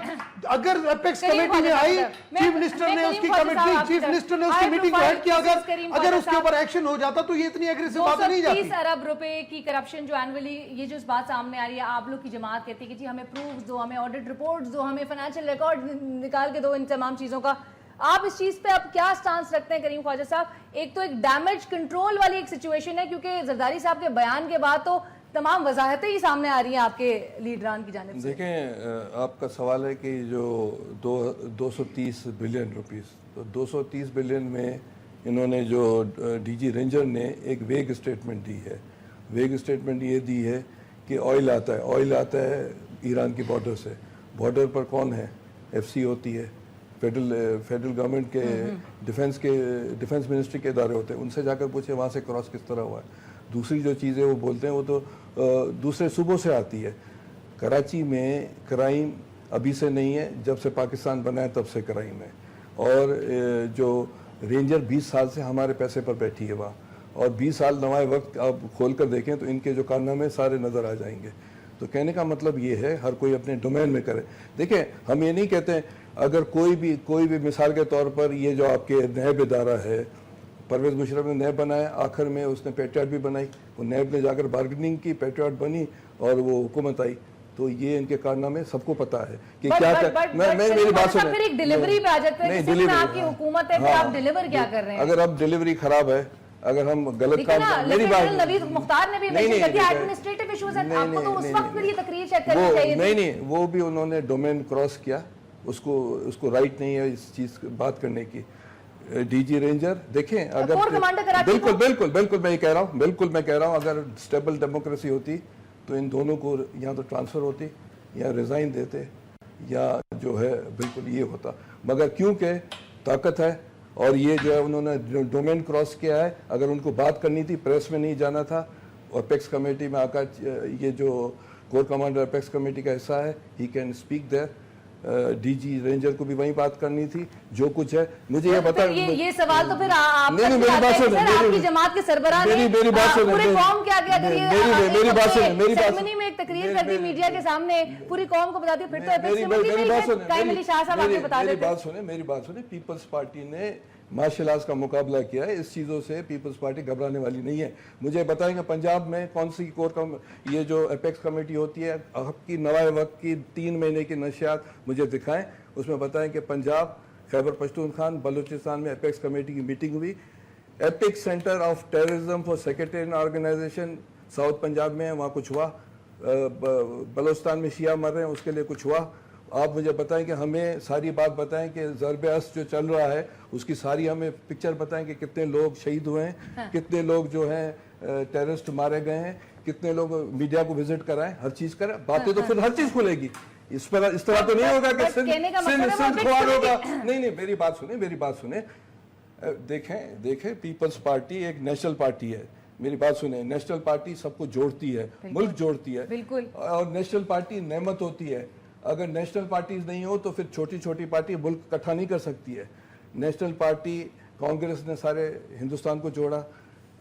اگر اپیکس کمیٹی میں آئی, چیف منسٹر نے اس کی کمیٹی, چیف منسٹر نے اس کی میٹنگ کو ہیڈ کیا, اگر اس کے اوپر ایکشن ہو جاتا تو یہ اتنی ایگریسو بات نہیں جاتی. 230 ارب روپے کی کرپشن جو اینولی, یہ جو اس بات سامنے آ رہی ہے, آپ لوگ کی جماعت کہتی ہے کہ جی ہمیں پروفز دو, ہمیں آڈٹ رپورٹس دو, ہمیں فائنینشیل ریکارڈ نکال کے دو ان تمام چیزوں کا. آپ اس چیز پہ اب کیا سٹانس رکھتے ہیں کریم خواجہ صاحب؟ ایک تو ایک ڈیمیج کنٹرول والی ایک سچویشن ہے, کیونکہ زرداری صاحب کے بیان کے بعد تو تمام وضاحتیں ہی سامنے آ رہی ہیں آپ کے لیڈران کی جانب سے. دیکھیں, آپ کا سوال ہے کہ جو 230 بلین روپیز, تو 230 بلین میں انہوں نے جو ڈی جی رینجر نے ایک ویگ اسٹیٹمنٹ دی ہے. ویگ اسٹیٹمنٹ یہ دی ہے کہ آئل آتا ہے ایران کی بارڈر سے. بارڈر پر کون ہے, ایف سی ہوتی ہے, فیڈرل گورنمنٹ کے ڈیفنس منسٹری کے ادارے ہوتے ہیں, ان سے جا کر پوچھے وہاں سے کراس کس طرح ہوا ہے. دوسری جو چیزیں وہ بولتے ہیں وہ تو دوسرے صوبوں سے آتی ہے. کراچی میں کرائم ابھی سے نہیں ہے, جب سے پاکستان بنا ہے تب سے کرائم ہے. اور جو رینجر 20 سال سے ہمارے پیسے پر بیٹھی ہے وہاں, اور 20 سال نوائے وقت آپ کھول کر دیکھیں تو ان کے جو کارنامے سارے نظر آ جائیں گے. تو کہنے کا مطلب یہ ہے ہر کوئی اپنے ڈومین میں کرے. دیکھیں, ہم یہ نہیں کہتے اگر کوئی بھی مثال کے طور پر یہ جو آپ کے نیب ادارہ ہے, پرویز مشرف نے نیب بنایا, آخر میں اس نے پیٹریاٹ بھی بنائی, وہ نیب نے جا کر بارگننگ کی, پیٹریاٹ بنی اور وہ حکومت آئی. تو یہ ان کے کارنامے سب کو پتا ہے کہ کیا میری بات سنیں, پھر ایک ڈیلیوری پہ آ جاتے ہیں, کسی میں آپ کی حکومت ہے, پھر آپ ڈیلیور کیا کر رہے ہیں؟ اگر اب ڈیلیوری خراب ہے, اگر ہم غلط کام, میری بات نوید مختار نے بھی مینشن کر دیا ایڈمنسٹریٹو ایشوز ہیں, آپ کو تو اس وقت پھر یہ تقریر چیک کرنی چاہیے. نہیں, وہ بھی انہوں نے ڈومین کراس کیا, اس کو رائٹ نہیں ہے اس چیز بات کرنے کی. ڈی جی رینجر دیکھیں, اگر بالکل میں کہہ رہا ہوں اگر اسٹیبل ڈیموکریسی ہوتی تو ان دونوں کو یا تو ٹرانسفر ہوتی یا ریزائن دیتے یا جو ہے بالکل یہ ہوتا. مگر کیونکہ طاقت ہے اور یہ جو ہے انہوں نے ڈومین کراس کیا ہے, اگر ان کو بات کرنی تھی پریس میں نہیں جانا تھا, اور اپیکس کمیٹی میں آ کر یہ جو کور کمانڈر اپیکس کمیٹی کا حصہ ہے, he can speak there. D G ranger کو بھی وہیں بات کرنی تھی. جو کچھ ہے مجھے یہ بتا, یہ سوال تو پھر آپ کی جماعت کے سربراہ نے پوری قوم کے آگے, اگر یہ سیرمنی میں ایک تقریر کر دی میڈیا کے سامنے, پوری قوم کو بتا دی, پھر تو قائم علی شاہ صاحب آپ نے بتا دیتے. میری بات سنیں, پیپلز پارٹی نے مارشل آرٹس کا مقابلہ کیا ہے, اس چیزوں سے پیپلز پارٹی گھبرانے والی نہیں ہے. مجھے بتائیں گے پنجاب میں کون سی یہ جو اپیکس کمیٹی ہوتی ہے, حق کی نوائے وقت کی 3 مہینے کی نشریات مجھے دکھائیں, اس میں بتائیں کہ پنجاب, خیبر پختونخوا, بلوچستان میں اپیکس کمیٹی کی میٹنگ ہوئی. Epic centre of terrorism for secretariat organisation south Punjab میں ہے, وہاں کچھ ہوا. بلوچستان میں شیعہ مر رہے ہیں, اس کے لیے کچھ ہوا. آپ مجھے بتائیں کہ ہمیں ساری بات بتائیں کہ ضرب اسد جو چل رہا ہے اس کی ساری ہمیں پکچر بتائیں کہ کتنے لوگ شہید ہوئے ہیں, کتنے لوگ جو ہیں ٹیررسٹ مارے گئے ہیں, کتنے لوگ میڈیا کو وزٹ کرائیں, ہر چیز کریں. باتیں تو پھر ہر چیز کھلے گی, اس طرح تو نہیں ہوگا کہ سندھ خوار ہوگا. نہیں, میری بات سنیں. دیکھیں پیپلز پارٹی ایک نیشنل پارٹی ہے. میری بات سنیں, نیشنل پارٹی سب کو جوڑتی ہے, ملک جوڑتی ہے, اور نیشنل پارٹی نعمت ہوتی ہے. اگر نیشنل پارٹیز نہیں ہو تو پھر چھوٹی چھوٹی پارٹی ملک اکٹھا نہیں کر سکتی ہے. نیشنل پارٹی, کانگریس نے سارے ہندوستان کو جوڑا,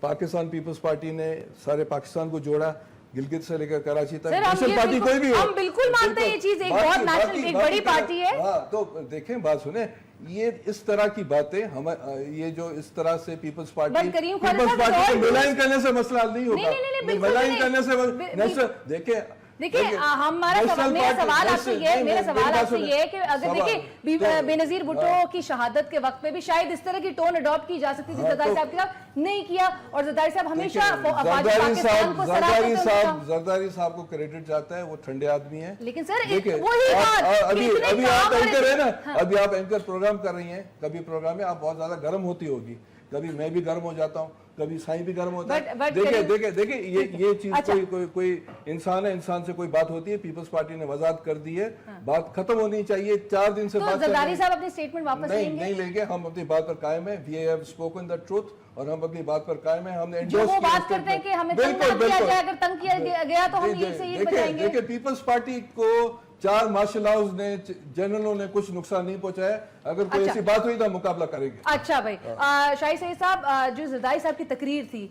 पाकिस्तान पीपल्स पार्टी ने सारे पाकिस्तान को जोड़ा, गिलगित से लेकर कराची तक। सर, हम नेशनल ये पार्टी कोई भी हो, हम बिल्कुल मानते हैं ये चीज, एक बहुत नेशनल, एक बड़ी पार्टी है। हाँ, तो देखें, बात सुने, ये इस तरह की बातें हम ये जो इस तरह से पीपल्स पार्टी को मिलान करने से मसला हल नहीं होगा। मिलान करने से नेशनल, देखिए मेरा सवाल आपसे ये है कि अगर देखिए बेनजीर भुट्टो की शहादत के वक्त में भी शायद इस तरह की टोन अडॉप्ट की जा सकती थी, जरदारी साहब के साथ नहीं किया, और जरदारी साहब हमेशा जरदारी साहब को क्रेडिट जाता है, वो ठंडे आदमी है। लेकिन सर अभी आप एंकर है ना, अभी आप एंकर प्रोग्राम कर रही हैं, कभी प्रोग्राम में आप बहुत ज्यादा गर्म होती होगी, कभी मैं भी गर्म हो जाता हूँ, कभी साईं भी गर्म होता है। देखिए ये चीज अच्छा। कोई इंसान है, इंसान से कोई बात होती है, पीपल्स पार्टी ने वजाहत कर दी है, बात खत्म होनी चाहिए। 4 दिन से बात जरदारी साहब अपनी स्टेटमेंट वापस नहीं लेंगे, हम अपनी बात पर कायम है। We have spoken the truth, और हम अपनी बात पर कायम है। हमने जो वो बात करते हैं कि हमें तंग किया जाए, अगर तंग किया गया तो हम ये बताएंगे। देखिए, पीपल्स पार्टी को 4 मार्शल लॉज ने, जनरलों ने कुछ नुकसान नहीं पहुंचाया। अगर कोई ऐसी बात हुई तो मुकाबला करेंगे। अच्छा भाई, शाही सईद साहब, जो जरदारी साहब की तकरीर थी,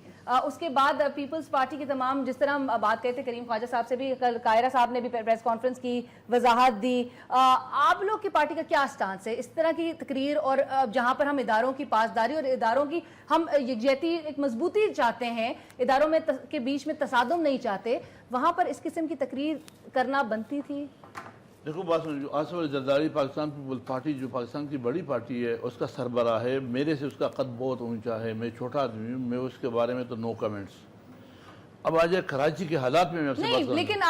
उसके बाद पीपल्स पार्टी के तमाम, जिस तरह हम बात करते, करीम ख्वाजा साहब से भी, कल कायरा साहब ने भी प्रेस कॉन्फ्रेंस की वजाहत दी, आप लोग की पार्टी का क्या स्टांस है इस तरह की तकरीर, और जहां पर हम इदारों की पासदारी और इदारों की हम यकजहती, एक मजबूती चाहते हैं, इदारों में के बीच में तसादुम नहीं चाहते, वहां पर इस किस्म की तकरीर करना बनती थी? देखो बात सुनो, आसिफ अली जरदारी पाकिस्तान पीपल्स पार्टी जो पाकिस्तान की बड़ी पार्टी है, उसका सरबराह है। मेरे से उसका कद बहुत ऊंचा है, मैं छोटा आदमी हूँ, मैं उसके बारे में तो नो कमेंट्स। अब आज कराची के हालात में मैं आपसे बात करूं, लेकिन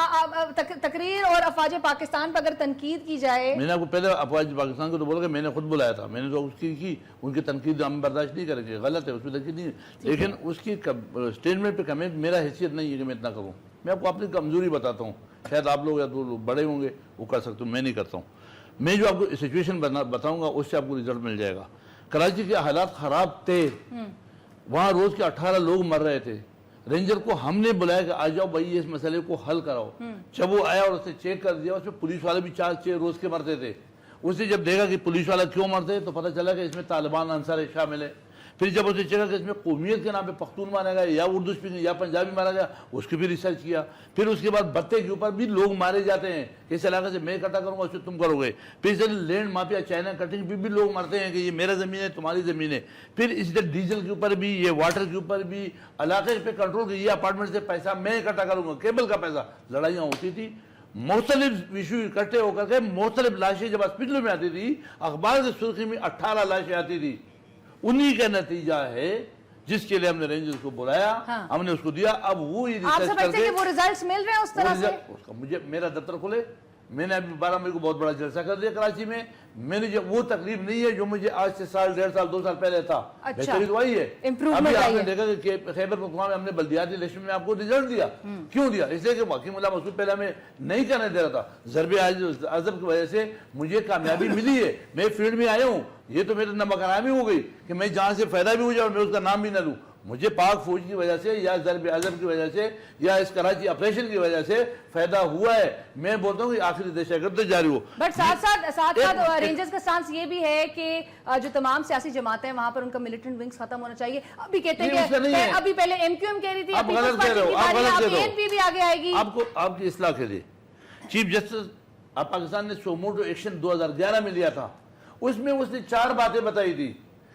तकरीर और अफवाज पाकिस्तान पर अगर तनकीद की जाए, मैंने आपको पहले अफवाज पाकिस्तान को तो बोला कि मैंने खुद बुलाया था, मैंने तो उसकी की, उनकी तनकीद हम बर्दाश्त नहीं करेंगे, गलत है, उसमें तनकीद नहीं है, लेकिन उसकी स्टेटमेंट पे कमेंट मेरा हैसियत नहीं है कि मैं इतना करूँ। मैं आपको अपनी कमजोरी बताता हूँ, शायद आप लोग या तो बड़े होंगे वो कर सकते हो, मैं नहीं करता हूँ। मैं जो आपको सिचुएशन बताऊंगा उससे आपको रिजल्ट मिल जाएगा। कराची के हालात खराब थे, वहां रोज के 18 लोग मर रहे थे। रेंजर को हमने बुलाया कि आ जाओ भाई इस मसले को हल कराओ। जब वो आया और उसने चेक कर दिया, उसमें पुलिस वाले भी 4-6 रोज के मरते थे। उसने जब देखा कि पुलिस वाला क्यों मरते तो पता चला कि इसमें तालिबान अंसार शामिल है। फिर जब उसने चेक कि इसमें कौमियत के नाम पे पख्तून मारा गया या उर्दू स्पीकिंग या पंजाबी मारा गया, उसकी भी रिसर्च किया। फिर उसके बाद बत्ते के ऊपर भी लोग मारे जाते हैं कि इस इलाके से मैं इकट्ठा करूंगा, उससे तुम करोगे। फिर इस लैंड माफिया, चाइना कटिंग भी लोग मरते हैं कि ये मेरा जमीन है, तुम्हारी जमीन है। फिर इसी तरह डीजल के ऊपर भी, ये वाटर के ऊपर भी, इलाके पे कंट्रोल की, ये अपार्टमेंट से पैसा मैं इकट्ठा करूंगा, केबल का पैसा, लड़ाइयाँ होती थी। मुख्तलिफ इशू इकट्ठे होकर के मुख्तलिफ लाशें जब हॉस्पिटलों में आती थी, अखबार की सुर्खी में 18 लाशें आती थी। उन्हीं का नतीजा है जिसके लिए हमने रेंजर्स को बुलाया। हाँ। हमने उसको दिया। अब वो ही रिसर्च करके वो रिजल्ट्स मिल रहे हैं उस तरह से। उसका मुझे मेरा दफ्तर खुले, मैंने अभी 12 मई को बहुत बड़ा जलसा कर दिया कराची में। मैंने जो वो तकलीफ नहीं है जो मुझे आज से साल, 1.5 साल, 2 साल पहले था। बेहतरी तो आई है। अभी आपने देखा कि खैबर पख्तूनख्वा में हमने बल्दियाती इलेक्शन में आपको रिजल्ट दिया। क्यों दिया? इसलिए कि वकील मुल्ला मसूद पहले हमें नहीं करने दे रहा था। ज़रबे अज़ब की वजह से मुझे कामयाबी मिली है, मैं फील्ड में आया हूँ। ये तो मेरे नमक हरामी हो गई कि मैं जहाँ से फायदा भी हो जाए और मैं उसका नाम भी ना लूँ। मुझे पाक फौज की वजह से या ज़रबे अज़ब की वजह से या इस कराची ऑपरेशन की वजह से फायदा हुआ है। मैं बोलता हूँ कि आखिरी दहशतगर्द तो जारी हो। बट साथ रेंजर्स का स्टांस ये भी है कि जो तमाम सियासी जमातें हैं वहां पर उनका मिलिटेंट विंग्स खत्म होना चाहिए। अभी कहते हैं कि अभी पहले एमक्यूएम कह रही थी, आप गलत कह रहे हो, आप गलत कह रहे हो। भी आगे आएगी। आपको आपकी इस्लाह के लिए चीफ जस्टिस पाकिस्तान ने सोमोटो एक्शन 2011 में लिया था। उसमें उसने 4 बातें बताई थी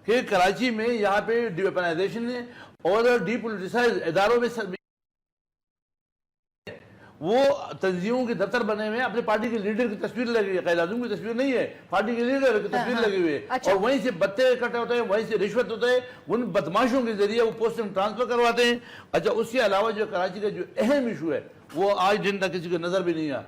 कि कराची में यहाँ पे डिवेपनाइजेशन है और डीपोलिटिसाइज इदारों में वो तंजीमों के दफ्तर बने हुए हैं। अपने पार्टी के लीडर की तस्वीर लगी है, कायद आज़म की तस्वीर नहीं है, पार्टी के लीडर की तस्वीर लगी हुई है। अच्छा। और वहीं से बत्ते इकट्ठे होते हैं, वहीं से रिश्वत होता है, उन बदमाशों के जरिए वो पोस्टिंग ट्रांसफर करवाते हैं। अच्छा, उसके अलावा जो कराची का जो अहम इशू है वो आज दिन तक किसी को नजर भी नहीं आया।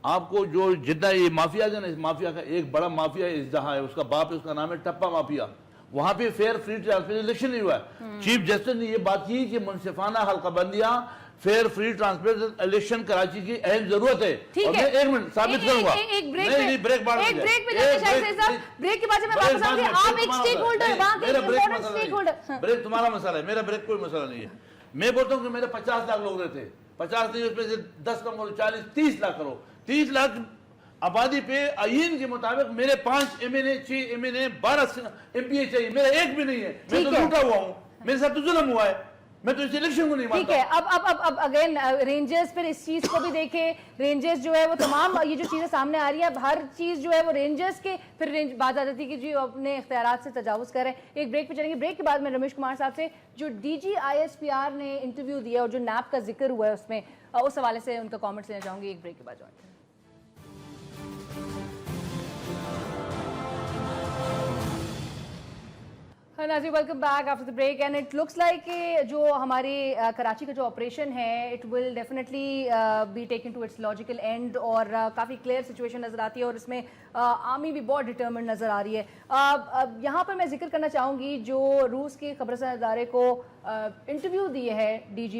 आपको जो जितना ये माफिया है ना, इस माफिया का एक बड़ा माफिया इस जहां है, उसका बाप है, उसका नाम है टप्पा माफिया। वहां पे फेयर फ्री ट्रांसपेरेंट इलेक्शन नहीं हुआ है। चीफ जस्टिस ने ये बात की कि मुनसिफाना हल्काबंदियां, fair free transparent election Karachi की अहम जरूरत है। और मैं 1 मिनट साबित करूंगा। एक ब्रेक के बाद मैं वापस आऊंगी। आप एक स्टेक होल्डर, वहां के इंपॉर्टेंट स्टेक होल्डर। ब्रेक तुम्हारा मसला है, मेरा ब्रेक कोई मसला नहीं है। मैं बोलता हूँ कि मेरे 50 लाख लोग रहते, 50 नहीं, उसमें से 10 कम करो, 40, 30 लाख करो। 30 लाख आबादी पे आईन के मुताबिक मेरे 5 MNA, 6 MNA, 12 MPA चाहिए। मेरा एक भी नहीं है। मैं तो लूटा हुआ हूँ, मेरे साथ तो जुल्म हुआ है। मैं तो इस इलेक्शन को नहीं ठीक मानता। है, अब अगेन रेंजर्स, फिर इस चीज को भी देखें, रेंजर्स जो है वो तमाम ये जो चीजें सामने आ रही है, अब हर चीज जो है वो रेंजर्स के, फिर रेंज बात आ जाती है कि जी अपने इख्तियारात से तजावुज कर रहे हैं। एक ब्रेक पे चलेंगे, ब्रेक के बाद में रमेश कुमार साहब से जो डीजी ISPR ने इंटरव्यू दिया और जो नैप का जिक्र हुआ है उसमें, उस हवाले से उनका कॉमेंट्स लेना चाहूंगी। एक ब्रेक के बाद ज्वाइन करें। नाज़रीन, welcome back after the break and it looks like कि जो हमारे कराची का जो ऑपरेशन है it will definitely be taken to its logical end और काफ़ी क्लियर सिचुएशन नज़र आती है और इसमें आर्मी भी बहुत डिटर्मिन्ड नज़र आ रही है। यहाँ पर मैं जिक्र करना चाहूँगी जो रूस के खबरसां इदारे को इंटरव्यू दिए है DG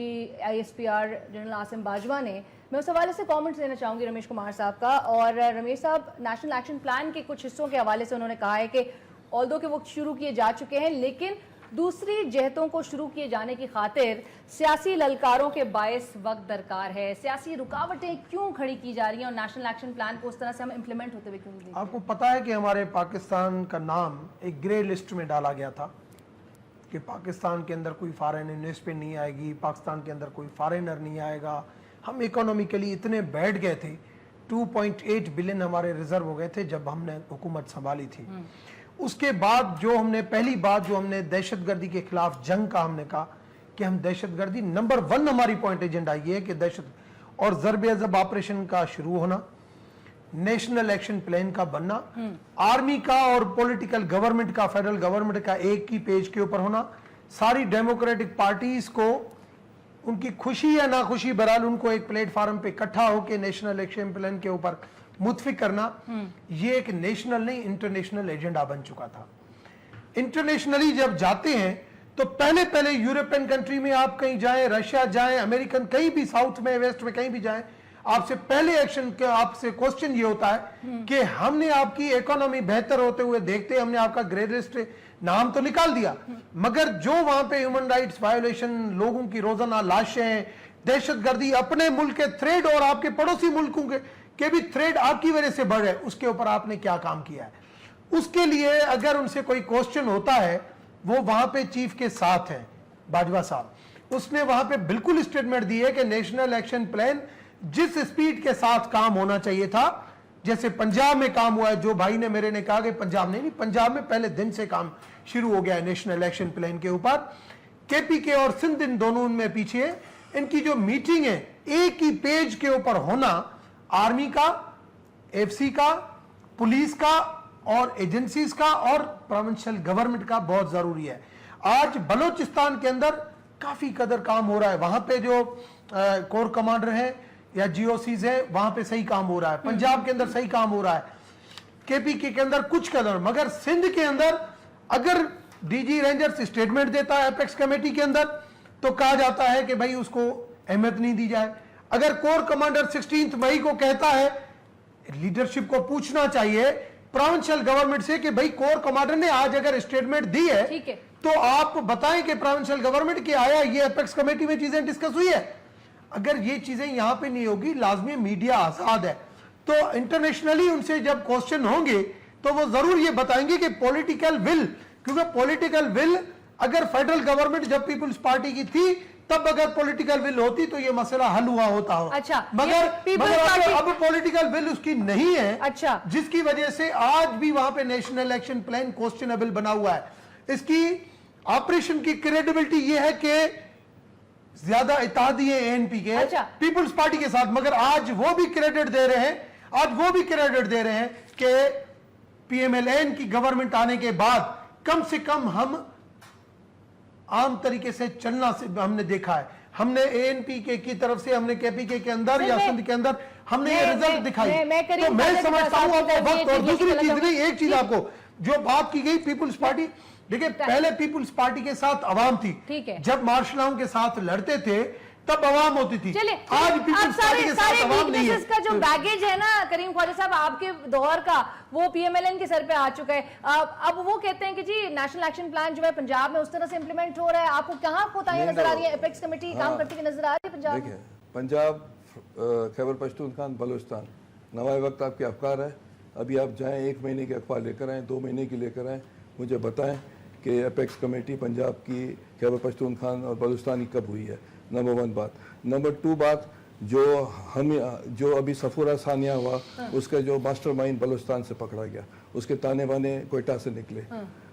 ISPR general Asim Bajwa ने, मैं उस हवाले से कमेंट्स लेना चाहूँगी रमेश कुमार साहब का। और रमेश साहब, नेशनल एक्शन प्लान के कुछ हिस्सों के हवाले से उन्होंने कहा है कि ऑल्दो के वो शुरू किए जा चुके हैं, लेकिन दूसरी जहतों को शुरू किए जाने की खातिर सियासी ललकारों के बायस वक्त दरकार है। सियासी रुकावटें क्यों खड़ी की जा रही हैं और नेशनल एक्शन प्लान को उस तरह से हम इम्प्लीमेंट होते हुए क्यों नहीं? आपको पता है कि हमारे पाकिस्तान का नाम एक ग्रे लिस्ट में डाला गया था कि पाकिस्तान के अंदर कोई फॉरेन इन्वेस्टमेंट नहीं आएगी, पाकिस्तान के अंदर कोई फॉरेनर नहीं आएगा। हम इकोनॉमिकली इतने बैठ गए थे, 2.8 बिलियन हमारे रिजर्व हो गए थे जब हमने हुकूमत संभाली थी। उसके बाद जो हमने पहली बात जो हमने दहशतगर्दी के खिलाफ जंग का हमने कहा कि हम दहशतगर्दी नंबर 1 हमारी पॉइंट एजेंडा ये है कि दहशत और ज़रब-ए-अज़ब ऑपरेशन का शुरू होना, नेशनल एक्शन प्लान का बनना, आर्मी का और पॉलिटिकल गवर्नमेंट का, फेडरल गवर्नमेंट का एक ही पेज के ऊपर होना, सारी डेमोक्रेटिक पार्टीज को उनकी खुशी या नाखुशी बहरहाल उनको एक प्लेटफार्म पे इकट्ठा होकर नेशनल एक्शन प्लान के ऊपर मुतफिक करना, ये एक नेशनल नहीं इंटरनेशनल एजेंडा बन चुका था। इंटरनेशनली जब जाते हैं तो पहले यूरोपियन कंट्री में आप कहीं जाएं, रशिया जाएं, अमेरिकन कहीं भी, साउथ में वेस्ट में कहीं भी जाएं, आपसे पहले एक्शन के आपसे क्वेश्चन ये होता है कि हमने आपकी इकोनॉमी बेहतर होते हुए देखते, हमने आपका ग्रे लिस्ट नाम तो निकाल दिया, मगर जो वहां पे ह्यूमन राइट्स वायोलेशन, लोगों की रोजाना लाशें, दहशतगर्दी, अपने मुल्क के थ्रेड और आपके पड़ोसी मुल्कों के भी थ्रेड आपकी वजह से बढ़ रहे, उसके ऊपर आपने क्या काम किया है? उसके लिए अगर उनसे कोई क्वेश्चन होता है, वो वहां पे चीफ के साथ है बाजवा साहब, उसने वहां पे बिल्कुल स्टेटमेंट दी है कि नेशनल एक्शन प्लान जिस स्पीड के साथ काम होना चाहिए था, जैसे पंजाब में काम हुआ है, जो भाई ने मेरे ने कहा कि पंजाब नहीं, पंजाब में पहले दिन से काम शुरू हो गया है नेशनल एक्शन प्लान के ऊपर। KPK और सिंध इन दोनों में पीछे, इनकी जो मीटिंग है एक ही पेज के ऊपर होना, आर्मी का, FC का, पुलिस का और एजेंसीज का और प्रोविंशियल गवर्नमेंट का बहुत जरूरी है। आज बलोचिस्तान के अंदर काफी कदर काम हो रहा है, वहां पे जो कोर कमांडर है या GOCs है, वहां पे सही काम हो रहा है, पंजाब के अंदर सही काम हो रहा है, KPK के अंदर कुछ कदर, मगर सिंध के अंदर अगर DG रेंजर्स स्टेटमेंट देता है एपेक्स कमेटी के अंदर तो कहा जाता है कि भाई उसको अहमियत नहीं दी जाए। अगर कोर कमांडर 16 मई को कहता है, लीडरशिप को पूछना चाहिए प्रोविंशियल गवर्नमेंट से कि भाई कोर कमांडर ने आज अगर स्टेटमेंट दी है तो आप बताएं कि प्रोविंशियल गवर्नमेंट की आया ये एपेक्स कमेटी में चीजें डिस्कस हुई है। अगर ये चीजें यहां पे नहीं होगी, लाजमी मीडिया आजाद है, तो इंटरनेशनली उनसे जब क्वेश्चन होंगे तो वो जरूर ये बताएंगे कि पॉलिटिकल विल, क्योंकि पॉलिटिकल विल अगर फेडरल गवर्नमेंट जब पीपुल्स पार्टी की थी तब अगर पॉलिटिकल विल होती तो ये मसला हल हुआ होता हो। अच्छा, मगर अब पॉलिटिकल विल उसकी नहीं है। अच्छा, जिसकी वजह से आज भी वहां पे नेशनल एक्शन प्लान क्वेश्चनेबल बना हुआ है। इसकी ऑपरेशन की क्रेडिबिलिटी ये है कि ज्यादा इत्तेहादी है ANP के, पीपुल्स पार्टी के साथ, मगर आज वो भी क्रेडिट दे रहे हैं, कि PMLN की गवर्नमेंट आने के बाद कम से कम हम आम तरीके से चलना से हमने देखा है। हमने ANP की तरफ से, हमने KPK के अंदर या सिंध के अंदर हमने ये रिजल्ट दिखाई। तो मैं समझता हूं आपको वक्त, और दूसरी चीज नहीं, एक चीज आपको जो बात की गई पीपुल्स पार्टी, देखिए पहले पीपुल्स पार्टी के साथ अवाम थी, जब मार्शल लॉ के साथ लड़ते थे तब अवाम होती थी, आज पीपुल्स पार्टी के साथ अवाम नहीं है। का जो बैगेज है ना करीम ख्वाजा साहब आपके दौर का, वो PMLN के सर पे आ चुका है। अब वो कहते हैं कि जी नेशनल एक्शन प्लान जो है पंजाब में उस तरह से इंप्लीमेंट हो रहा है। आपको कहां कोताही नजर आ रही है? एपेक्स कमेटी काम करती हुई नजर आ रही है पंजाब में? देखिए, पंजाब, खैबर पख्तूनख्वा, बलूचिस्तान, नवाए वक्त आपके अफकार है। अभी आप जाएं, 1 महीने के अखबार लेकर आएँ, 2 महीने की लेकर आएँ, मुझे बताएं कि अपेक्स कमेटी पंजाब की खैबर पख्तूनख्वा और बलूचिस्तान की कब हुई है, नंबर 1 बात। नंबर 2 बात, जो अभी सफूरा सानिया हुआ, उसका जो मास्टरमाइंड बलूचिस्तान से पकड़ा गया, उसके ताने बाने कोयटा से निकले।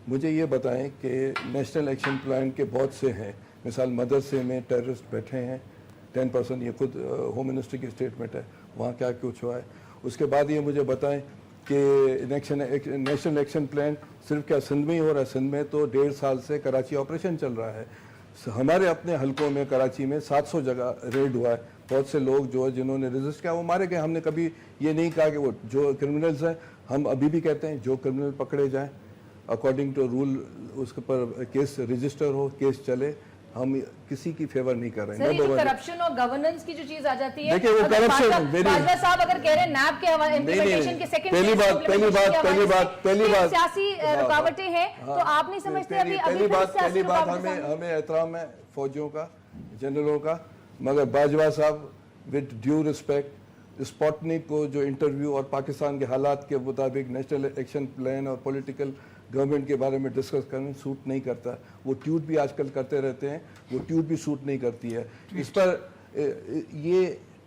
मुझे ये बताएं कि नेशनल एक्शन प्लान के बहुत से हैं, मिसाल मदरसे में टेररिस्ट बैठे हैं 10%, ये खुद होम मिनिस्ट्री की स्टेटमेंट है, वहाँ क्या कुछ हुआ है। उसके बाद ये मुझे बताएं कि नेशनल एक्शन प्लान सिर्फ क्या सिंध में ही हो रहा है? सिंध में तो 1.5 साल से कराची ऑपरेशन चल रहा है। हमारे अपने हलकों में कराची में 700 जगह रेड हुआ है, बहुत से लोग जो जिन्होंने रजिस्ट किया वो मारे गए। हमने कभी ये नहीं कहा कि वो जो क्रिमिनल्स हैं, हम अभी भी कहते हैं जो क्रिमिनल पकड़े जाएं अकॉर्डिंग टू रूल उसके पर केस रजिस्टर हो, केस चले, हम किसी की फेवर नहीं कर रहे हैं। करप्शन और गवर्नेंस की जो चीज आ जाती है, देखिए वो करप्शन, बाजवा साहब अगर कह रहे हैं नैब के इम्प्लीमेंटेशन के सेकंड पहली बात सियासी रुकावटें हैं, तो आप नहीं समझते पहली बात हमें एहतराम है फौजियों का, जनरलों का, मगर बाजवा साहब विद ड्यू रिस्पेक्ट स्पॉटनिक को जो इंटरव्यू और पाकिस्तान के हालात के मुताबिक नेशनल एक्शन प्लान और पॉलिटिकल गवर्नमेंट के बारे में डिस्कस करने सूट नहीं करता। वो ट्वीट भी आजकल करते रहते हैं, वो ट्वीट भी सूट नहीं करती है। इस पर ये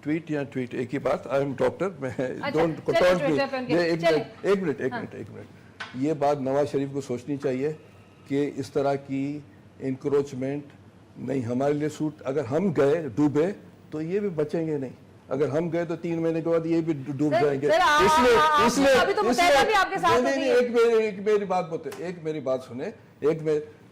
ट्वीट या ट्वीट एक ही बात, आई एम डॉक्टर, मैं डोंट टॉन्ट मी। एक मिनट, ये बात नवाज शरीफ को सोचनी चाहिए कि इस तरह की इंक्रोचमेंट नहीं हमारे लिए सूट। अगर हम गए डूबे तो ये भी बचेंगे नहीं, अगर हम गए तो 3 महीने के बाद ये भी डूब जाएंगे। इसलिए एक मेरी बात सुने,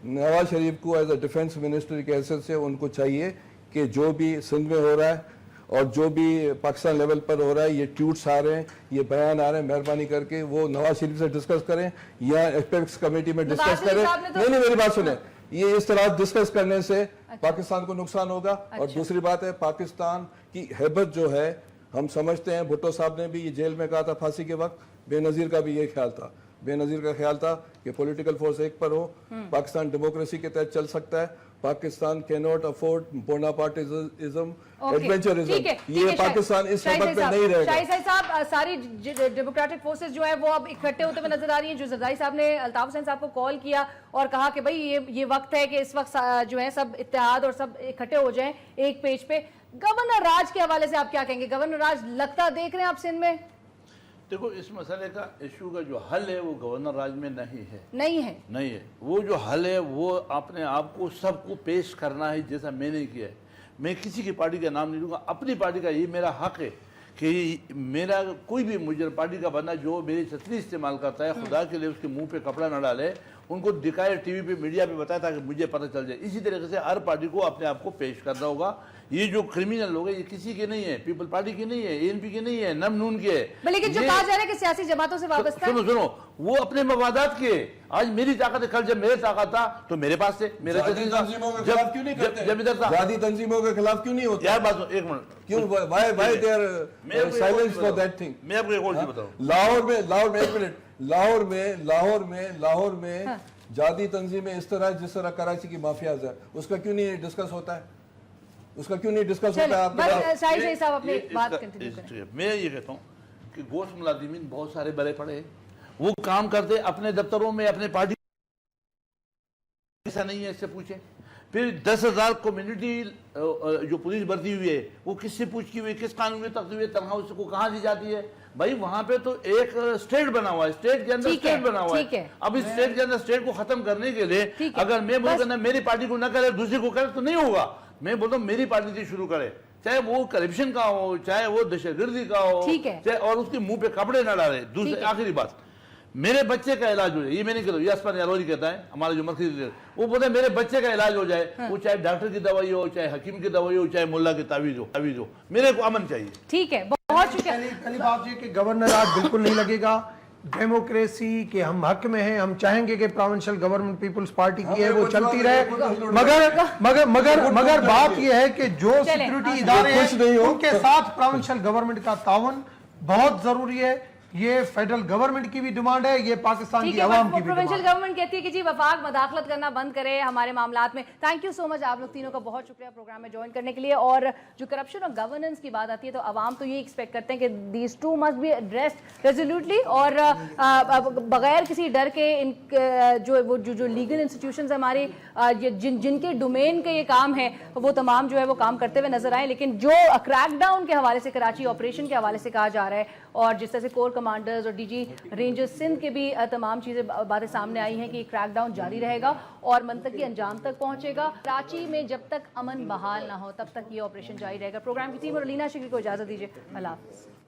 नवाज शरीफ को एज अ डिफेंस मिनिस्टर की हैसियत से उनको चाहिए कि जो भी सिंध में हो रहा है और जो भी पाकिस्तान लेवल पर हो रहा है, ये ट्वीट्स आ रहे हैं, ये बयान आ रहे हैं, मेहरबानी करके वो नवाज शरीफ से डिस्कस करें या एपेक्स कमेटी में डिस्कस करें। नहीं, मेरी बात सुने, ये इस तरह डिस्कस करने से पाकिस्तान को नुकसान होगा। और दूसरी बात है, पाकिस्तान की हैबत जो है, हम समझते हैं, भुट्टो साहब ने भी ये जेल में कहा था फांसी के वक्त, बेनजीर का भी ये ख्याल था, बेनजीर का ख्याल था कि पॉलिटिकल फोर्स एक पर हो, पाकिस्तान डेमोक्रेसी के तहत चल सकता है, Pakistan can not afford Bonapartism, adventurism, ये पाकिस्तान इस सबक में नहीं रहेगा। शाही साहब, सारी डेमोक्रेटिक फोर्सेस जो है वो अब इकट्ठे होते हुए नजर आ रही हैं। जो जरदारी साहब ने अल्ताफ हुसैन साहब को कॉल किया और कहा कि भाई ये वक्त है कि इस वक्त जो है सब इत्तेहाद और सब इकट्ठे हो जाएं एक पेज पे। गवर्नर राज के हवाले से आप क्या कहेंगे? गवर्नर राज लगता देख रहे हैं आप सिंध में? देखो, इस मसले का इशू का जो हल है वो गवर्नर राज में नहीं है। वो जो हल है वो अपने आप को सबको पेश करना है, जैसा मैंने किया है। मैं किसी की पार्टी का नाम नहीं लूँगा, अपनी पार्टी का, ये मेरा हक है कि मेरा कोई भी मुझे पार्टी का बंदा जो मेरी छतरी इस्तेमाल करता है, खुदा के लिए उसके मुंह पे कपड़ा न डाले, उनको दिखाए टीवी पे, मीडिया पे बताया ताकि मुझे पता चल जाए। इसी तरीके से हर पार्टी को अपने आप को पेश करना होगा। ये जो क्रिमिनल लोग हैं ये किसी के नहीं है, पीपल पार्टी की नहीं है, एएनपी की नहीं है, नम नून के है। लेकिन जो कहा जा रहा है कि सियासी जमातों से वाबस्ता, सुनो, वो अपने मवादात के। आज मेरी ताकत है, कल जब मेरे ताकत था तो मेरे पास से मेरे तंजीमों के खिलाफ क्यों नहीं करते? जब इधर था, जाती तंजीमों के खिलाफ क्यों नहीं होते? यार बात एक मिनट, क्यों, why they are silence for that thing? मैं आपको एक और चीज बताऊं। लाहौर में जादी तंजीमें इस तरह जिस तरह कराची की माफियाज है, उसका क्यों नहीं डिस्कस होता है? शाही साहब अपनी बात कंटिन्यू करें। मैं ये कहता हूँ कि गोश्त मुलाजिमीन बहुत सारे बड़े पड़े हैं, वो काम करते अपने दफ्तरों में, अपने पार्टी, ऐसा नहीं है, इससे पूछे। फिर 10,000 कम्युनिटी जो पुलिस भर्ती हुई है वो किससे पूछ की हुई, किस कानून में तख्त हुई है, तनख्वाह उसको कहाँ दी जाती है? भाई वहां पे तो एक स्टेट बना हुआ है, स्टेट के अंदर स्टेट बना हुआ है। अब इस स्टेट के अंदर स्टेट को खत्म करने के लिए अगर मैं बोलूँ ना मेरी पार्टी को न करे दूसरी को करे तो नहीं होगा। मैं बोलता हूँ मेरी पार्टी से शुरू करे, चाहे वो करप्शन का हो, चाहे वो दहशतगर्दी का हो, चाहे, और उसके मुंह पे कपड़े न डाले। दूसरी आखिरी बात, मेरे बच्चे का इलाज हो जाए, ये मैं नहीं कहता, ये अस्पताल यारोरी कहता है, हमारा जो मर्कजी, वो बोलते हैं मेरे बच्चे का इलाज हो जाए, वो चाहे डॉक्टर की दवाई हो, चाहे हकीम की दवाई हो, चाहे मुल्ला की तावीज हो, मेरे को अमन चाहिए। ठीक है, बहुत शुक्रिया। पहली बात ये कि गवर्नर आज बिल्कुल नहीं लगेगा। डेमोक्रेसी के हम हक में हैं, हम चाहेंगे कि प्रोविंशियल गवर्नमेंट पीपल्स पार्टी की है वो चलती रहे, मगर बात यह है कि जो सिक्योरिटी इदारे हैं उनके साथ प्रोविंशियल गवर्नमेंट का ताउन बहुत जरूरी है। ये फेडरल गवर्नमेंट की भी डिमांड है, ये पाकिस्तान ठीक की है, आवाम की भी प्रोविंशियल डिमांड है। गवर्नमेंट कहती है कि जी वफाक मदाखलत करना बंद करे हमारे मामलात में। थैंक यू सो मच, आप लोग तीनों का बहुत शुक्रिया प्रोग्राम में ज्वाइन करने के लिए। और जो करप्शन और गवर्नेंस की बात आती है तो अवाम तो ये एक्सपेक्ट करते हैं कि these two must be addressed resolutely और बगैर किसी डर के इन जो लीगल इंस्टीट्यूशंस हमारे जिनके डोमेन के ये काम है वो तमाम जो है वो काम करते हुए नजर आए। लेकिन जो क्रैकडाउन के हवाले से, कराची ऑपरेशन के हवाले से कहा जा रहा है और जिस तरह से कोर कमांडर्स और डीजी रेंजर्स सिंध के भी तमाम चीजें बातें सामने आई हैं कि क्रैकडाउन जारी रहेगा और मंतकी अंजाम तक पहुंचेगा। कराची में जब तक अमन बहाल ना हो तब तक ये ऑपरेशन जारी रहेगा। प्रोग्राम की टीम और अलीना शिकरी को इजाजत दीजिए। अल्लाह हाफिज़।